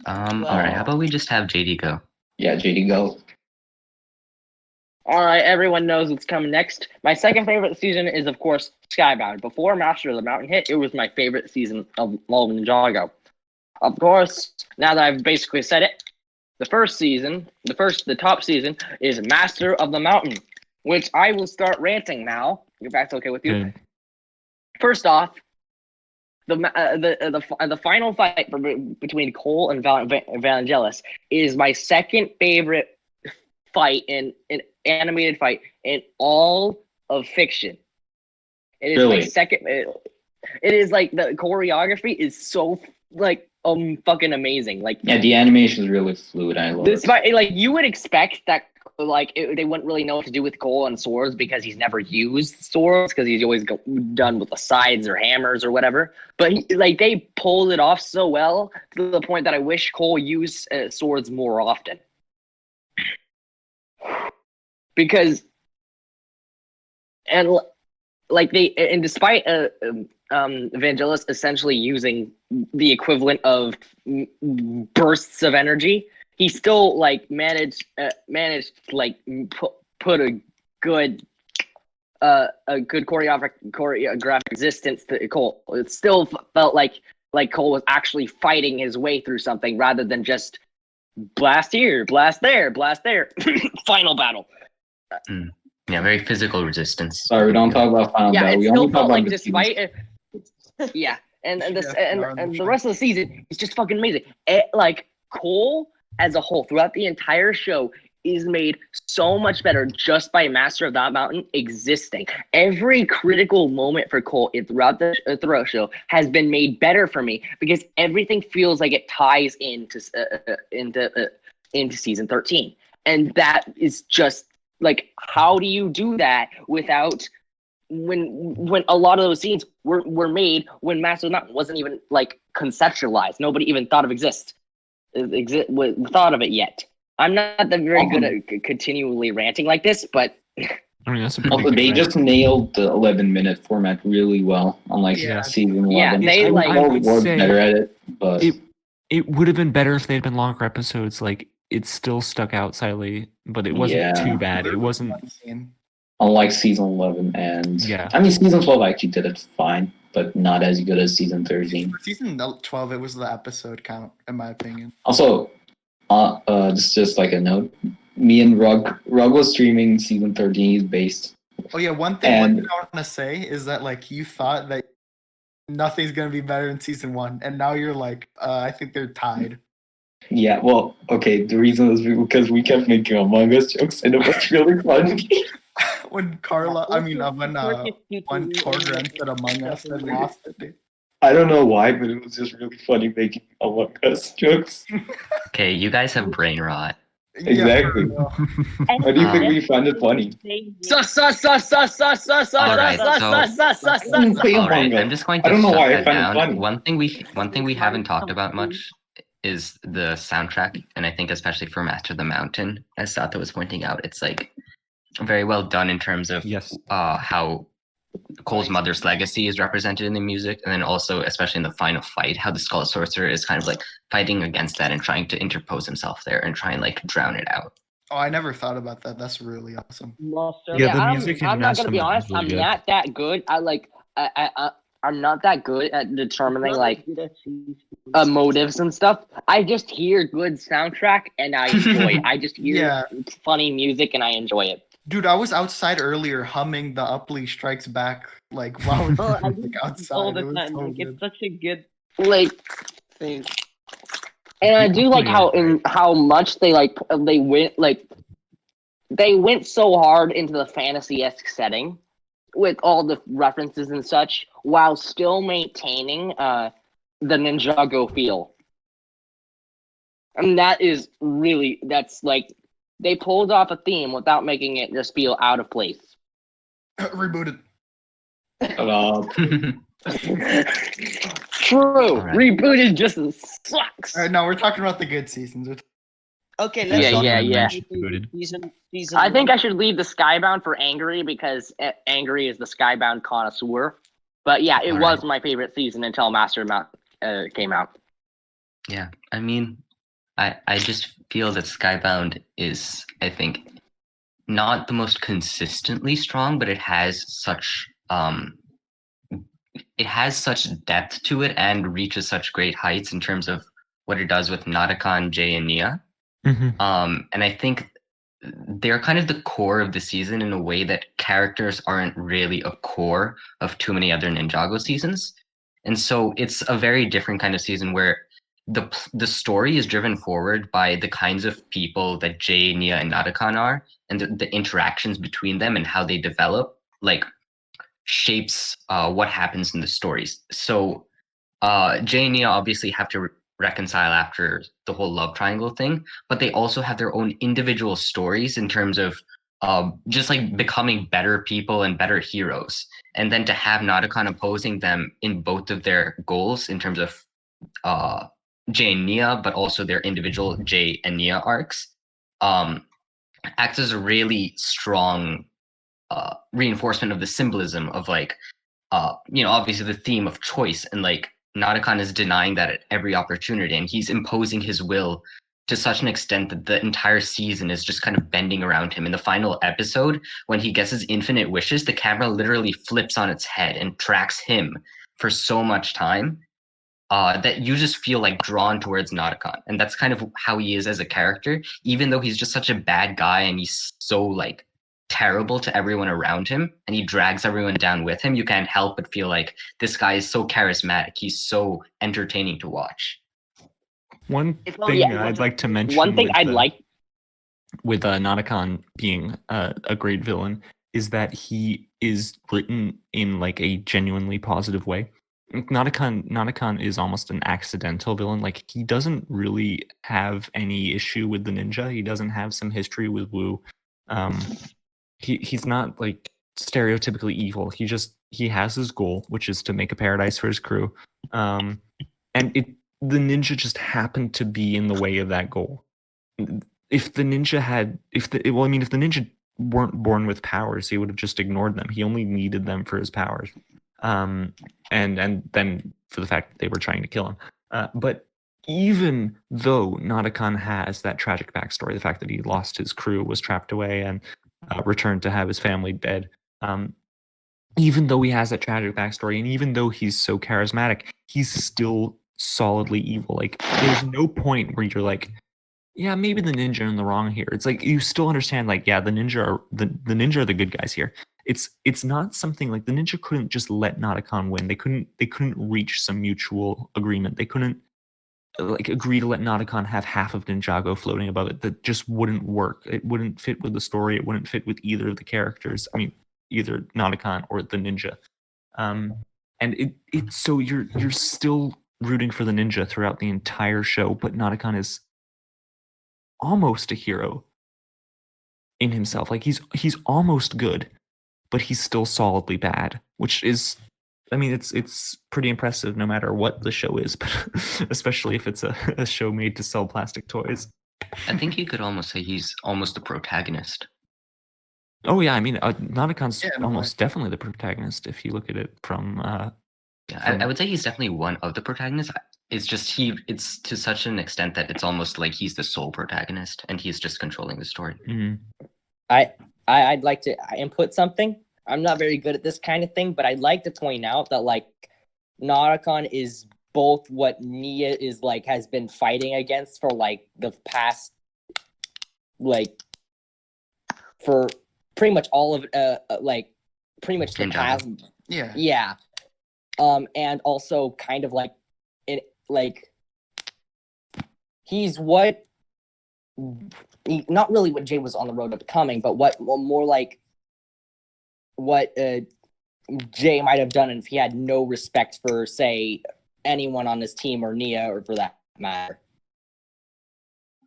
All right. How about we just have JD go? Yeah, JD, go. All right, everyone knows what's coming next. My second favorite season is, of course, Skybound. Before Master of the Mountain hit, it was my favorite season of all of Ninjago. Of course, now that I've basically said it, the first season, the top season, is Master of the Mountain, which I will start ranting now, if that's okay with you. Good. First off, the final fight between Cole and Evangelos is my second favorite fight in animated fight in all of fiction. It is Really? my second. It is like the choreography is so like fucking amazing. Like Yeah, the animation is really fluid. I love this, it. like you would expect that they wouldn't really know what to do with Cole and swords because he's never used swords because he's always done with the sides or hammers or whatever. But they pulled it off so well to the point that I wish Cole used swords more often. Because despite Evangelos essentially using the equivalent of bursts of energy, he still managed put a good choreographic existence to Cole. It still felt like Cole was actually fighting his way through something rather than just blast here, blast there, blast there. Final battle. Yeah, very physical resistance. Sorry, we don't talk about Final Yeah, Battle. it We still only talk felt about like the despite yeah, and the show. rest of the season is just fucking amazing. Cole as a whole throughout the entire show is made so much better just by Master of that Mountain existing. Every critical moment for Cole throughout the show has been made better for me because everything feels like it ties into season 13, and that is just like, how do you do that without when a lot of those scenes were made when Master of the Mountain wasn't even conceptualized. Nobody even thought of thought of it yet. I'm not that very good at continually ranting like this, but I mean, that's a pretty Also, good they rant. just nailed the 11-minute format really well on season 11. Yeah, they, Cole would was say better at it, but It would have been better if they had been longer episodes. Like, it still stuck out slightly, but it wasn't Yeah. too bad. It wasn't. unlike season 11 and Yeah. I mean season 12 actually did it fine, but not as good as season 13. For season 12, it was the episode count, in my opinion. Also, just like a note, me and Rug was streaming season 13 based. Oh yeah, one thing I want to say is that you thought that nothing's gonna be better in season 1, and now you're I think they're tied. Yeah, well, okay, the reason is because we kept making Among Us jokes and it was really funny. When Carla, when Torgren said Among Us and lost it. Dude. I don't know why, but it was just really funny making Among Us jokes. Okay, you guys have brain rot. Exactly. Yeah, Why do you think we find it funny? Sus. Alright, I didn't say All right, Among I'm Us. just going I to don't know shut why I that find it down. funny. One thing we haven't talked about much is the soundtrack, and I think especially for Master of the Mountain, as Sato was pointing out, it's like very well done in terms of Yes. how Cole's mother's legacy is represented in the music, and then also especially in the final fight, how the Skull Sorcerer is kind of like fighting against that and trying to interpose himself there and try and like drown it out. Oh, I never thought about that. That's really awesome. Yeah, the music in I'm not gonna be Master honest. is really I'm good. not that good. I'm not that good at determining like motives and stuff. I just hear good soundtrack and I enjoy it. I just hear Yeah. funny music and I enjoy it. Dude, I was outside earlier humming the Upley Strikes Back like while we Oh, I were do like, this outside. all the It was time. so Like, good. it's such a good Like, thing. and I The do like opening how is much they went so hard into the fantasy-esque setting with all the references and such, while still maintaining the Ninjago feel. And that's like they pulled off a theme without making it just feel out of place. Rebooted. True. Alright. Rebooted just sucks. All right, no, we're talking about the good seasons. Okay, Yeah, let's yeah, yeah. Season I think I one. should leave the Skybound for Angry because Angry is the Skybound connoisseur. But yeah, it Alright. was my favorite season until Master Mount came out. Yeah, I mean, I just feel that Skybound is, I think, not the most consistently strong, but it has such depth to it and reaches such great heights in terms of what it does with Nadakan, Jay, and Nia. And I think they're kind of the core of the season in a way that characters aren't really a core of too many other Ninjago seasons. And so it's a very different kind of season where the story is driven forward by the kinds of people that Jay, Nia, and Nadakan are, and the interactions between them and how they develop, like shapes what happens in the stories. So Jay and Nia obviously have to reconcile after the whole love triangle thing, but they also have their own individual stories in terms of just like becoming better people and better heroes. And then to have Nadakan opposing them in both of their goals in terms of Jay and Nia, but also their individual Jay and Nia arcs, acts as a really strong reinforcement of the symbolism of like, obviously the theme of choice, and like Nadakan is denying that at every opportunity, and he's imposing his will to such an extent that the entire season is just kind of bending around him. In the final episode, when he gets his infinite wishes, the camera literally flips on its head and tracks him for so much time that you just feel like drawn towards Nadakan. And that's kind of how he is as a character, even though he's just such a bad guy and he's so like terrible to everyone around him and he drags everyone down with him. You can't help but feel like this guy is so charismatic. He's so entertaining to watch. One If thing only- I'd like to mention One thing I'd like with Nadakan being a great villain is that he is written in like a genuinely positive way. Nadakan is almost an accidental villain. Like he doesn't really have any issue with the ninja. He doesn't have some history with Wu. He's not like stereotypically evil. He has his goal, which is to make a paradise for his crew. And the ninja just happened to be in the way of that goal. If the ninja weren't born with powers, he would have just ignored them. He only needed them for his powers. And then for the fact that they were trying to kill him. But even though Nadakan has that tragic backstory, the fact that he lost his crew, was trapped away, and returned to have his family dead, even though he has that tragic backstory, and even though he's so charismatic, he's still solidly evil. Like, there's no point where you're like, yeah, maybe the ninja are in the wrong here. It's like you still understand, like, yeah, the ninja are the good guys here. It's not something like the ninja couldn't just let Nadakan win. They couldn't reach some mutual agreement. They couldn't like agree to let Nadakan have half of Ninjago floating above it. That just wouldn't work. It wouldn't fit with the story. It wouldn't fit with either of the characters. I mean, either Nadakan or the ninja. and it's so you're still rooting for the ninja throughout the entire show, but Narukon is almost a hero in himself. Like he's almost good, but he's still solidly bad, which is, I mean, it's pretty impressive no matter what the show is, but especially if it's a show made to sell plastic toys. I think you could almost say he's almost the protagonist. Oh yeah, I mean, Narukon's Yeah, no almost definitely the protagonist if you look at it from. Yeah, I would say he's definitely one of the protagonists. It's just it's to such an extent that it's almost like he's the sole protagonist and he's just controlling the story. Mhm. I'd like to input something. I'm not very good at this kind of thing, but I'd like to point out that like Narukon is both what Nia is like has been fighting against for like the past, like for pretty much all of like pretty much the Ninjago. past. Yeah. And also kind of like like he's what not really what Jay was on the road to becoming, but what more like what Jay might have done if he had no respect for, say, anyone on his team or Nia, or for that matter.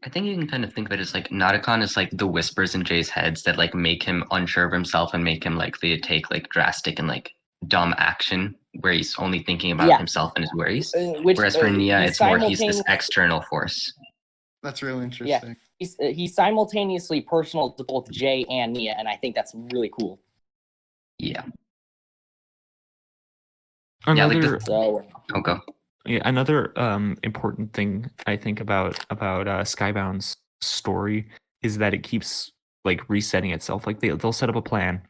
I think you can kind of think of it as like Narukon is like the whispers in Jay's heads that like make him unsure of himself and make him like they take like drastic and like dumb action where he's only thinking about himself and his worries. Whereas for Nia, it's more he's this external force. That's really interesting. Yeah, he's simultaneously personal to both Jay and Nia, and I think that's really cool. Yeah. Another, go. Yeah, another important thing I think about Skybound's story is that it keeps like resetting itself. Like they'll set up a plan,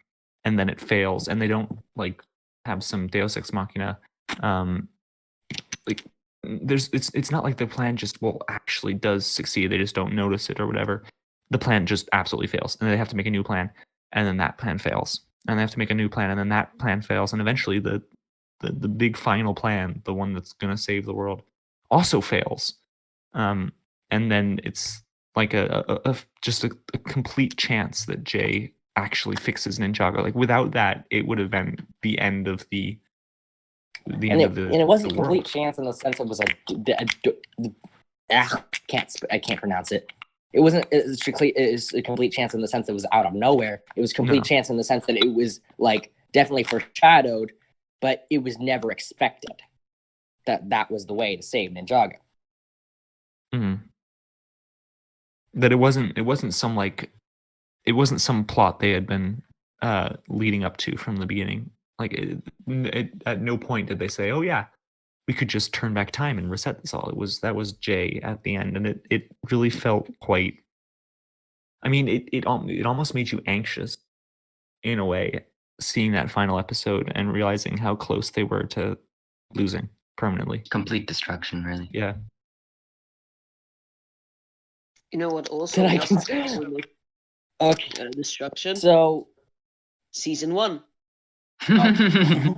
and then it fails, and they don't like have some Deus Ex Machina. Like it's not like the plan just actually does succeed. They just don't notice it or whatever. The plan just absolutely fails, and they have to make a new plan, and then that plan fails, and they have to make a new plan, and then that plan fails, and eventually the big final plan, the one that's going to save the world, also fails. And then it's like just a complete chance that Jay actually fixes Ninjago. Like without that, it would have been the end of the end of the. And it wasn't a complete world. chance in the sense it was I can't pronounce it. It wasn't strictly a complete chance in the sense it was out of nowhere. It was complete chance in the sense that it was like definitely foreshadowed, but it was never expected that was the way to save Ninjago. Mm-hmm. That it wasn't some plot they had been leading up to from the beginning. Like at no point did they say, "Oh yeah, we could just turn back time and reset this all." That was Jay at the end, and it really felt quite. I mean, it almost made you anxious in a way, seeing that final episode and realizing how close they were to losing permanently. Complete destruction, really. Yeah. You know what also destruction? So season 1. Okay.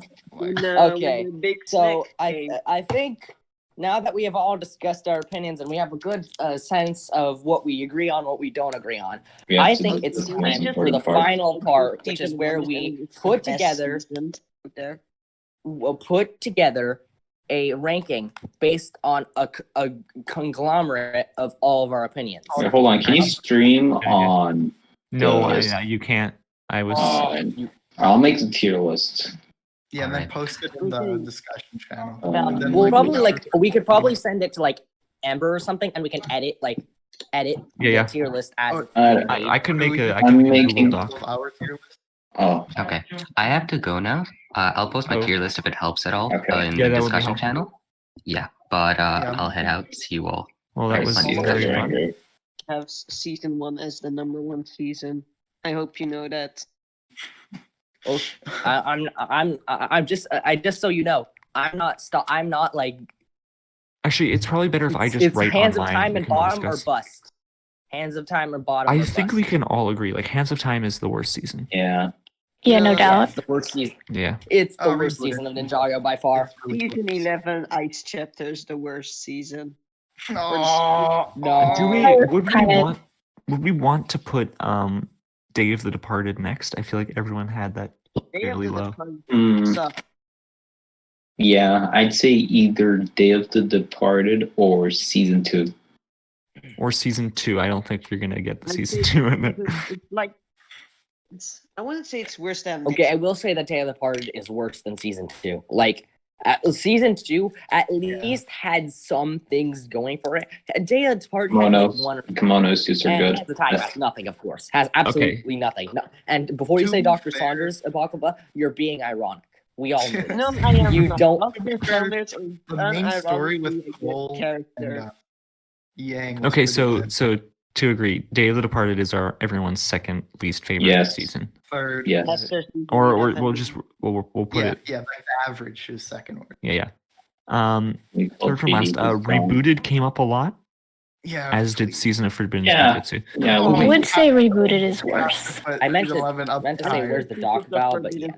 So I think now that we have all discussed our opinions and we have a good sense of what we agree on, what we don't agree on, I think it's time for the final part, which is where we put together a ranking based on a conglomerate of all of our opinions. Wait, hold on. Can you stream on? No, you can't. I was. I'll make the tier list. Yeah, and then post it in the discussion channel. We'll probably we could probably send it to like Amber or something, and we can edit the tier list as. I can make a. I'm making our tier list. Oh. Okay. I have to go now. I'll post my tier list if it helps at all in the discussion channel. Yeah, but I'll head out. See you all. Well, that was very fun. Have season 1 as the number 1 season. I hope you know that. Oh, I'm just so you know, I'm not like. Actually, it's probably better if I just write Hands online. of Time and Bottom or bust. Hands of Time or Bottom. I think we can all agree. Like Hands of Time is the worst season. Yeah. Yeah, no doubt. It's the worst season. Yeah. It's the worst season of Ninjago by far. Season 11, Ice Chapter is the worst season. No. Would we want to put Day of the Departed next? I feel like everyone had that fairly low. Yeah, I'd say either Day of the Departed or season 2. Or season 2. I don't think you're gonna get the I'd season say 2 in it. it's like I wouldn't say it's worse than Okay, I will say that Day of the Departed is worse than season 2. Like, season 2 at least had some things going for it. Day of the Departed had like Kimonos. one or Kimono suits are and good. at the time has nothing, of course. Has absolutely nothing. No. And before you To say be Dr. fair- Saunders, Baklava, you're being ironic. We all know this. No, I am You not. don't- Dr. Saunders is The main story with unironically a good Cole character. and Yang. Was Okay, pretty so good. so to agree, Day of the Departed is everyone's second least favorite Yes. season. Third. Yes. That's their season Or one, we'll definitely. we'll put Yeah, it yeah. The average is second word. yeah. We call Third from last, JD strong. Rebooted came up a lot, Yeah. as did Season of Forbidden Yeah. Spinjitzu. Yeah, Oh, I would say Rebooted is worse. But I meant season to- 11 up meant to say higher. where's the doc valve, but yeah,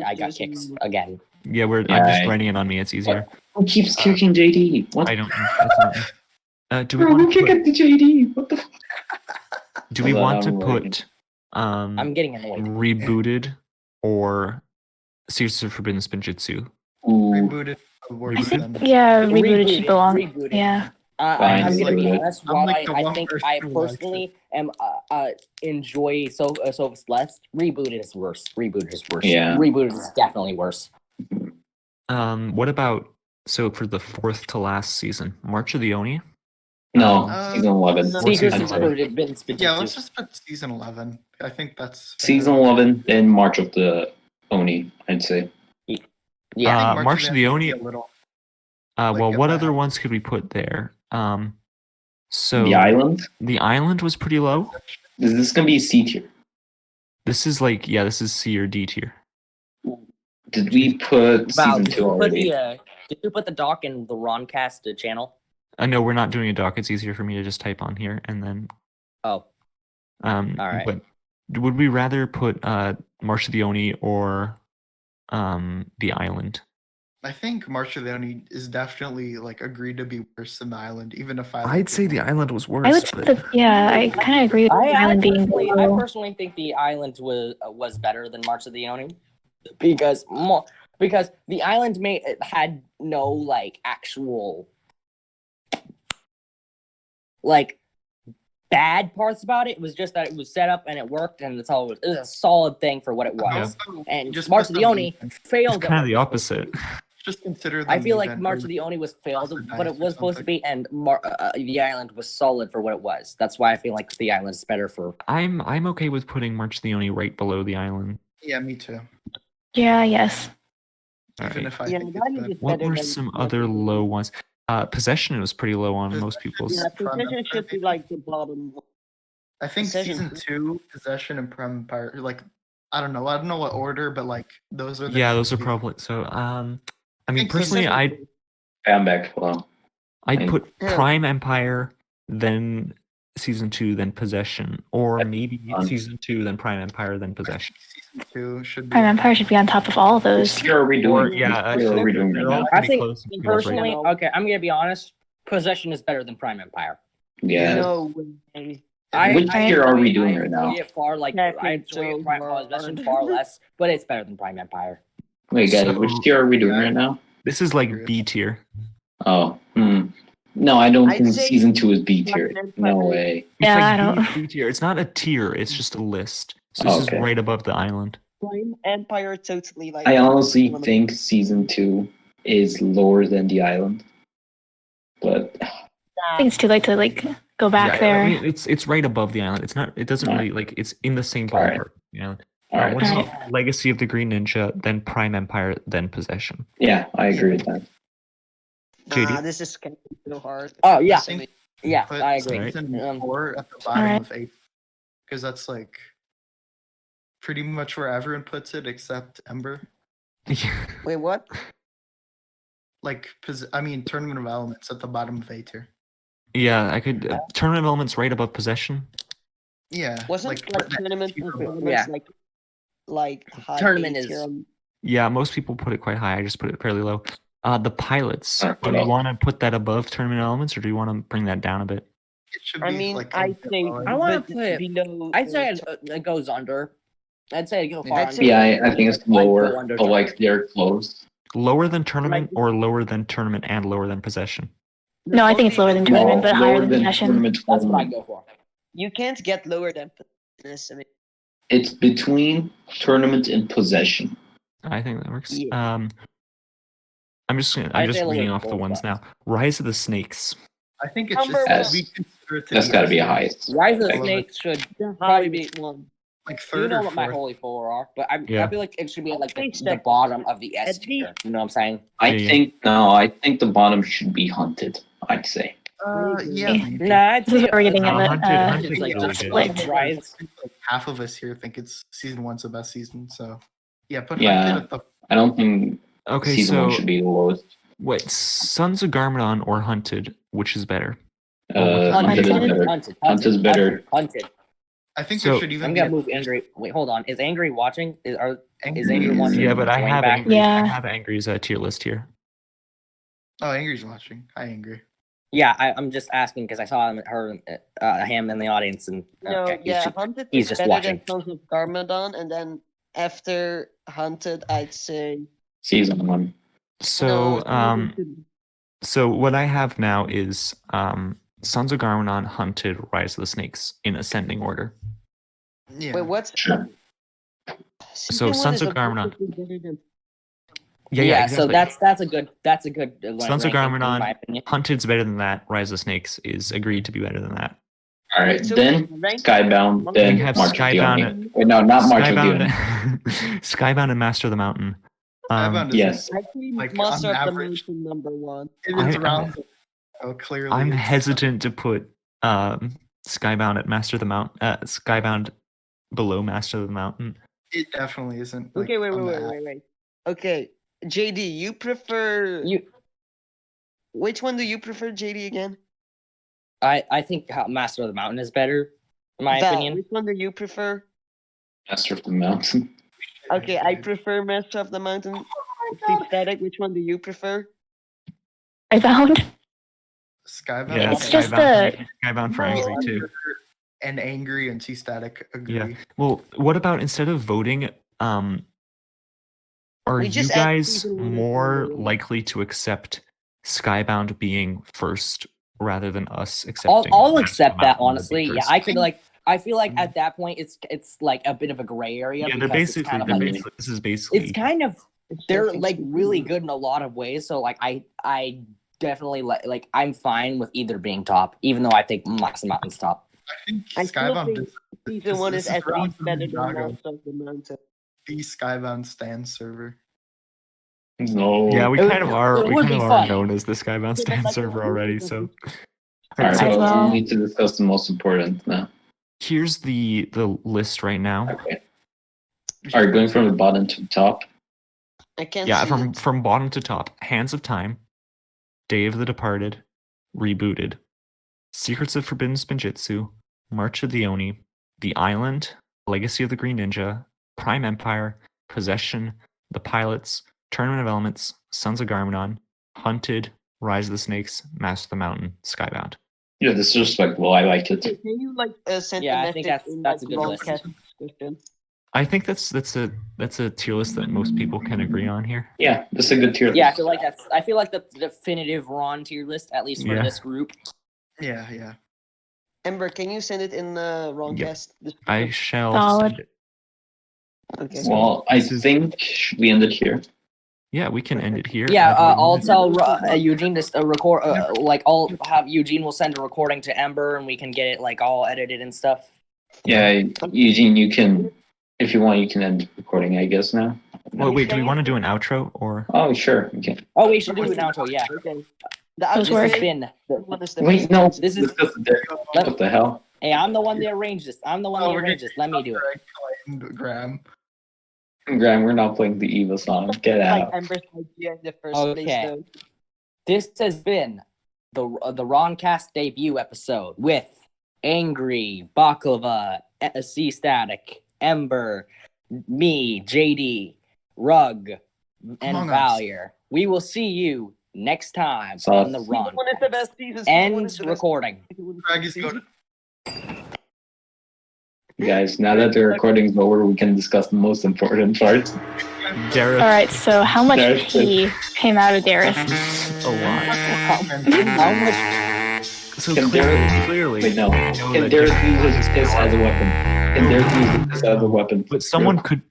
I got kicked again. Yeah, I'm Yeah, just I- writing it on me. It's easier. Who keeps kicking JD? What? I don't know. That's not me. Do we Bro, who want to kick put, at the JD? What the? do we Hold on, want to I'm writing. put I'm getting annoyed. Rebooted or Series of Forbidden Spinjitzu? Ooh, Rebooted. Worse Rebooted? than. Yeah, Rebooted should belong. Rebooted. Yeah. Fine, I'm gonna be rebooted. honest. I'm While like the I one think person I who likes it. personally am enjoy Sophus less, Rebooted is worse. Rebooted is worse. Yeah. Rebooted is definitely worse. What about for the fourth to last season, March of the Oni? no, Uh, season 11. no. Secrets season of 11. Forbidden Spinjitzu. Yeah, let's just put season 11. I think that's Season 11, then March of the Oni, I'd say. Yeah. I think March of the Oni. a little. Well, like, what uh, other ones could we put there? So The Island? The island was pretty low. Is this gonna be C tier? This is this is C or D tier. Did we put Val, season did 2 you put already? did you put the doc in the RoNCast channel? No, we're not doing a doc. It's easier for me to just type on here and then. Oh, All right. But would we rather put March of the Oni or the island? I think March of the Oni is definitely like agreed to be worse than the island, even if I. I'd say the island was worse. I would say that, yeah, I kind of agree with the island being I below. personally think the island was better than March of the Oni because the island had no like actual like bad parts about it. It was just that it was set up and it worked, and that's all. It was a solid thing for what it was. And Just March put of the Oni It's failed. kind of at the what it was supposed opposite. Just consider. I them feel like even, March or- of the Oni was failed, Or but it nice was or supposed to something. be, and the island was solid for what it was. That's why I feel like the island is better for. I'm okay with putting March of the Oni right below the island. Yeah, me too. Yeah, yes. All Even right. if I Yeah, think the it's island better. is What better were than some March other of the low Oni. ones? Possession was pretty low on most people's. Yeah, Possession should be like the bottom one. I think Possession. season 2, Possession and Prime Empire, like I don't know what order, but like those are. Yeah, those are probably so. I mean, think personally, Possession- I'm back. Well, I'd put Yeah. Prime Empire, then season 2, then Possession, or maybe fun. season 2, then Prime Empire, then Possession. Season 2 should be. Prime Empire should be on top of all of which those. tier are we Or doing? yeah, Which tier are we actually, doing they're right all now? I pretty think close. in people's ratings. Personally, okay, I'm gonna be honest. Possession is better than Prime Empire. Yeah. No way. Which tier are we doing right now? enjoy it far like Yeah, I it's enjoy so Prime hard. Possession far less, but it's better than Prime Empire. Wait, guys, So- which tier are we doing right now? This is like B tier. Oh, no, I don't I'd think say season 2 is B tier. Prime No Empire. way. It's Yeah, like I don't- B tier. It's not a tier. It's just a list. So this Okay. is right above the island. Prime Empire totally like. I honestly one of- think season 2 is lower than the island. But I think it's too late to like go back Yeah, there. I mean, it's right above the island. It's not. It doesn't Alright. really like. It's in the same Alright. ballpark. You know. alright. What about Legacy of the Green Ninja, then Prime Empire, then Possession? Yeah, I agree with that. JD? This is kind of so hard. Oh yeah, I think yeah, put I agree. Alright. season 4 at the bottom Alright. of 8, because that's like pretty much where everyone puts it except Ember. Wait, what? Like, Tournament of Elements at the bottom of A tier. Yeah, I could. Tournament of Elements right above Possession. Yeah. Wasn't like tournament tier of above. elements Yeah. like high Tournament A is- tier? Yeah, most people put it quite high. I just put it fairly low. The pilots. Alright, Do what you else? want to put that above Tournament of Elements, or do you want to bring that down a bit? It should I be mean, like I think I wanna but put it- below. I'd say it goes under. I'd say it go far I'd under. say- Yeah, I think it's I'd go lower, under but like they're close. lower than tournament or lower than tournament and lower than possession? No, I think it's lower than tournament, but higher than possession. tournament That's what I only. go for. You can't get lower than this. I mean, It's between tournament and possession. I think that works. Yeah. I'm just I'd say reading lower off the than ones both. now. Rise of the Snakes. I think it's Number just one. we consider it to That's be got to be a highest. Rise of the Like- Snakes should the probably be. highest one. like You third know or what my fourth. holy four are, but I Yeah. feel like it should be at like At least the that- bottom of the S at tier. least- You know what I'm saying? I Yeah. think the bottom should be hunted. I'd say. Yeah, maybe. Nah, I'd This is say what we're getting No, at. Hunted is like really just good. like Rise. Like half of us here think it's season one's the best season. So yeah, put Yeah. Hunted at the I don't think Okay, season one so should be the lowest. wait, Sons of Garmadon or Hunted, which is better? Hunted is better. Hunted's better. Hunted. I think So- there should I'm even be gonna a, move Angry. Wait, hold on. Is Angry watching? Is Angry Angry is- watching? Yeah, but I Join have back? Angry. I Yeah. have Angry's tier list here. Oh, Angry's watching. Hi, Angry. Yeah, I'm just asking because I saw him in the audience, and No, okay, yeah, Hunted he's is just better watching. than Sons of Garmadon, and then after Hunted, I'd say. Season one. So no, so what I have now is Sons of Garmadon, Hunted, Rise of the Snakes in ascending order. Yeah. Wait, what's Sure. Season one Sons is of Garmadon. objectively better than- Yeah, So exactly. that's a good Sons of ranking, in my Garmadon, opinion. Hunted's better than that. Rise of the Snakes is agreed to be better than that. All right, So then rank- Skybound, We then have March of the Skybound- Oni. Wait, no, not March of the Skybound, Oni. Skybound and Master of the Mountain. Skybound is- Yes. I think Like, Monster on of the average- Mountain number one. It is I- around. Oh, clearly. I'm it's- hesitant to put Skybound at Master of the Mountain. Skybound below Master of the Mountain. It definitely isn't. Like, Okay, wait. on the app. Okay, JD, you prefer which one do you prefer, JD, again? I think Master of the Mountain is better, in my Val, opinion. which one do you prefer? Master of the Mountain. Okay, I prefer Master of the Mountain. Steve Static, which one do you prefer? I found. Skybound. Yeah, It's just Skybound for Angry too. And Angry and T Static agree. Yeah. Well, what about instead of voting, are We you just add guys season one and more season one. likely to accept Skybound being first rather than us accepting? I'll Master of accept the that Mountain honestly. being Yeah, first? I could like. I feel like at that point it's like a bit of a gray area. Yeah, they're because it's basically, kind of they're like- basically this is basically it's kind of It's they're just like really 60-40. good in a lot of ways. So like I definitely like I'm fine with either being top, even though I think Master Mountain's top. I think I still Skybound think is season one this is is at round least from better than Ninjago. Monster of the Mountain. the Skybound stand server. No. yeah, we It would- kind of are. it We would kind be of are fun. known as the Skybound Yeah, stand like- server already. So All right, Might as well. we need to discuss the most important now. here's the list right now. Okay. All right, going from the bottom to the top. I can't Yeah, see from bottom to top: Hands of Time, Day of the Departed, Rebooted, Secrets of Forbidden Spinjitzu, March of the Oni, The Island, Legacy of the Green Ninja, Prime Empire, Possession, The Pilots, Tournament of Elements, Sons of Garmadon, Hunted, Rise of the Snakes, Master of the Mountain, Skybound. Yeah, disrespectful. I like it. Can you like send Yeah, a I think message that's- in, that's like, a good list. RoNCast discussion? I think that's a tier list that most people can agree on here. Yeah, this is a good tier. Yeah, I list. feel like that's the definitive Ron tier list, at least for Yeah. this group. Yeah. Ember, can you send it in RoNCast discussion? I shall Solid. send it. Okay. Well, I This is- think should we end it here? Yeah, we can end it here. Yeah, I'd I'll like- tell Eugene to record. Like, I'll have Eugene will send a recording to Ember, and we can get it like all edited and stuff. Yeah, Eugene, you can, if you want, you can end recording, I guess now. Well, wait, do we want to do an outro or? Oh, sure. Okay. Oh, we should do it now too. Yeah, Okay. The Those this work. has been. What is the Wait, no. This is- What the hell? Hey, I'm the one that arranged this. I'm the one Oh, that we're arranged this. Let me do it. Claimed Graham. Graham, we're not playing the Eva song. Get like out. Ember's idea in the first Okay. place, though. This has been the RoNCast debut episode with Angry, Baklava, C Static, Ember, me, JD, Rug, and Among Us. Valier. We will see you next time So- on the Season Ron. one is the best season. Season one End is the best recording. season. Greg is good. Guys, now that the recording's over, we can discuss the most important parts. Dareth, All right, so how much Dareth pee came out of Dareth? a lot. How much? So Can clearly, Wait, no. we know Can that Dareth use his piss as a weapon? Can Dareth use his piss as a weapon? But someone could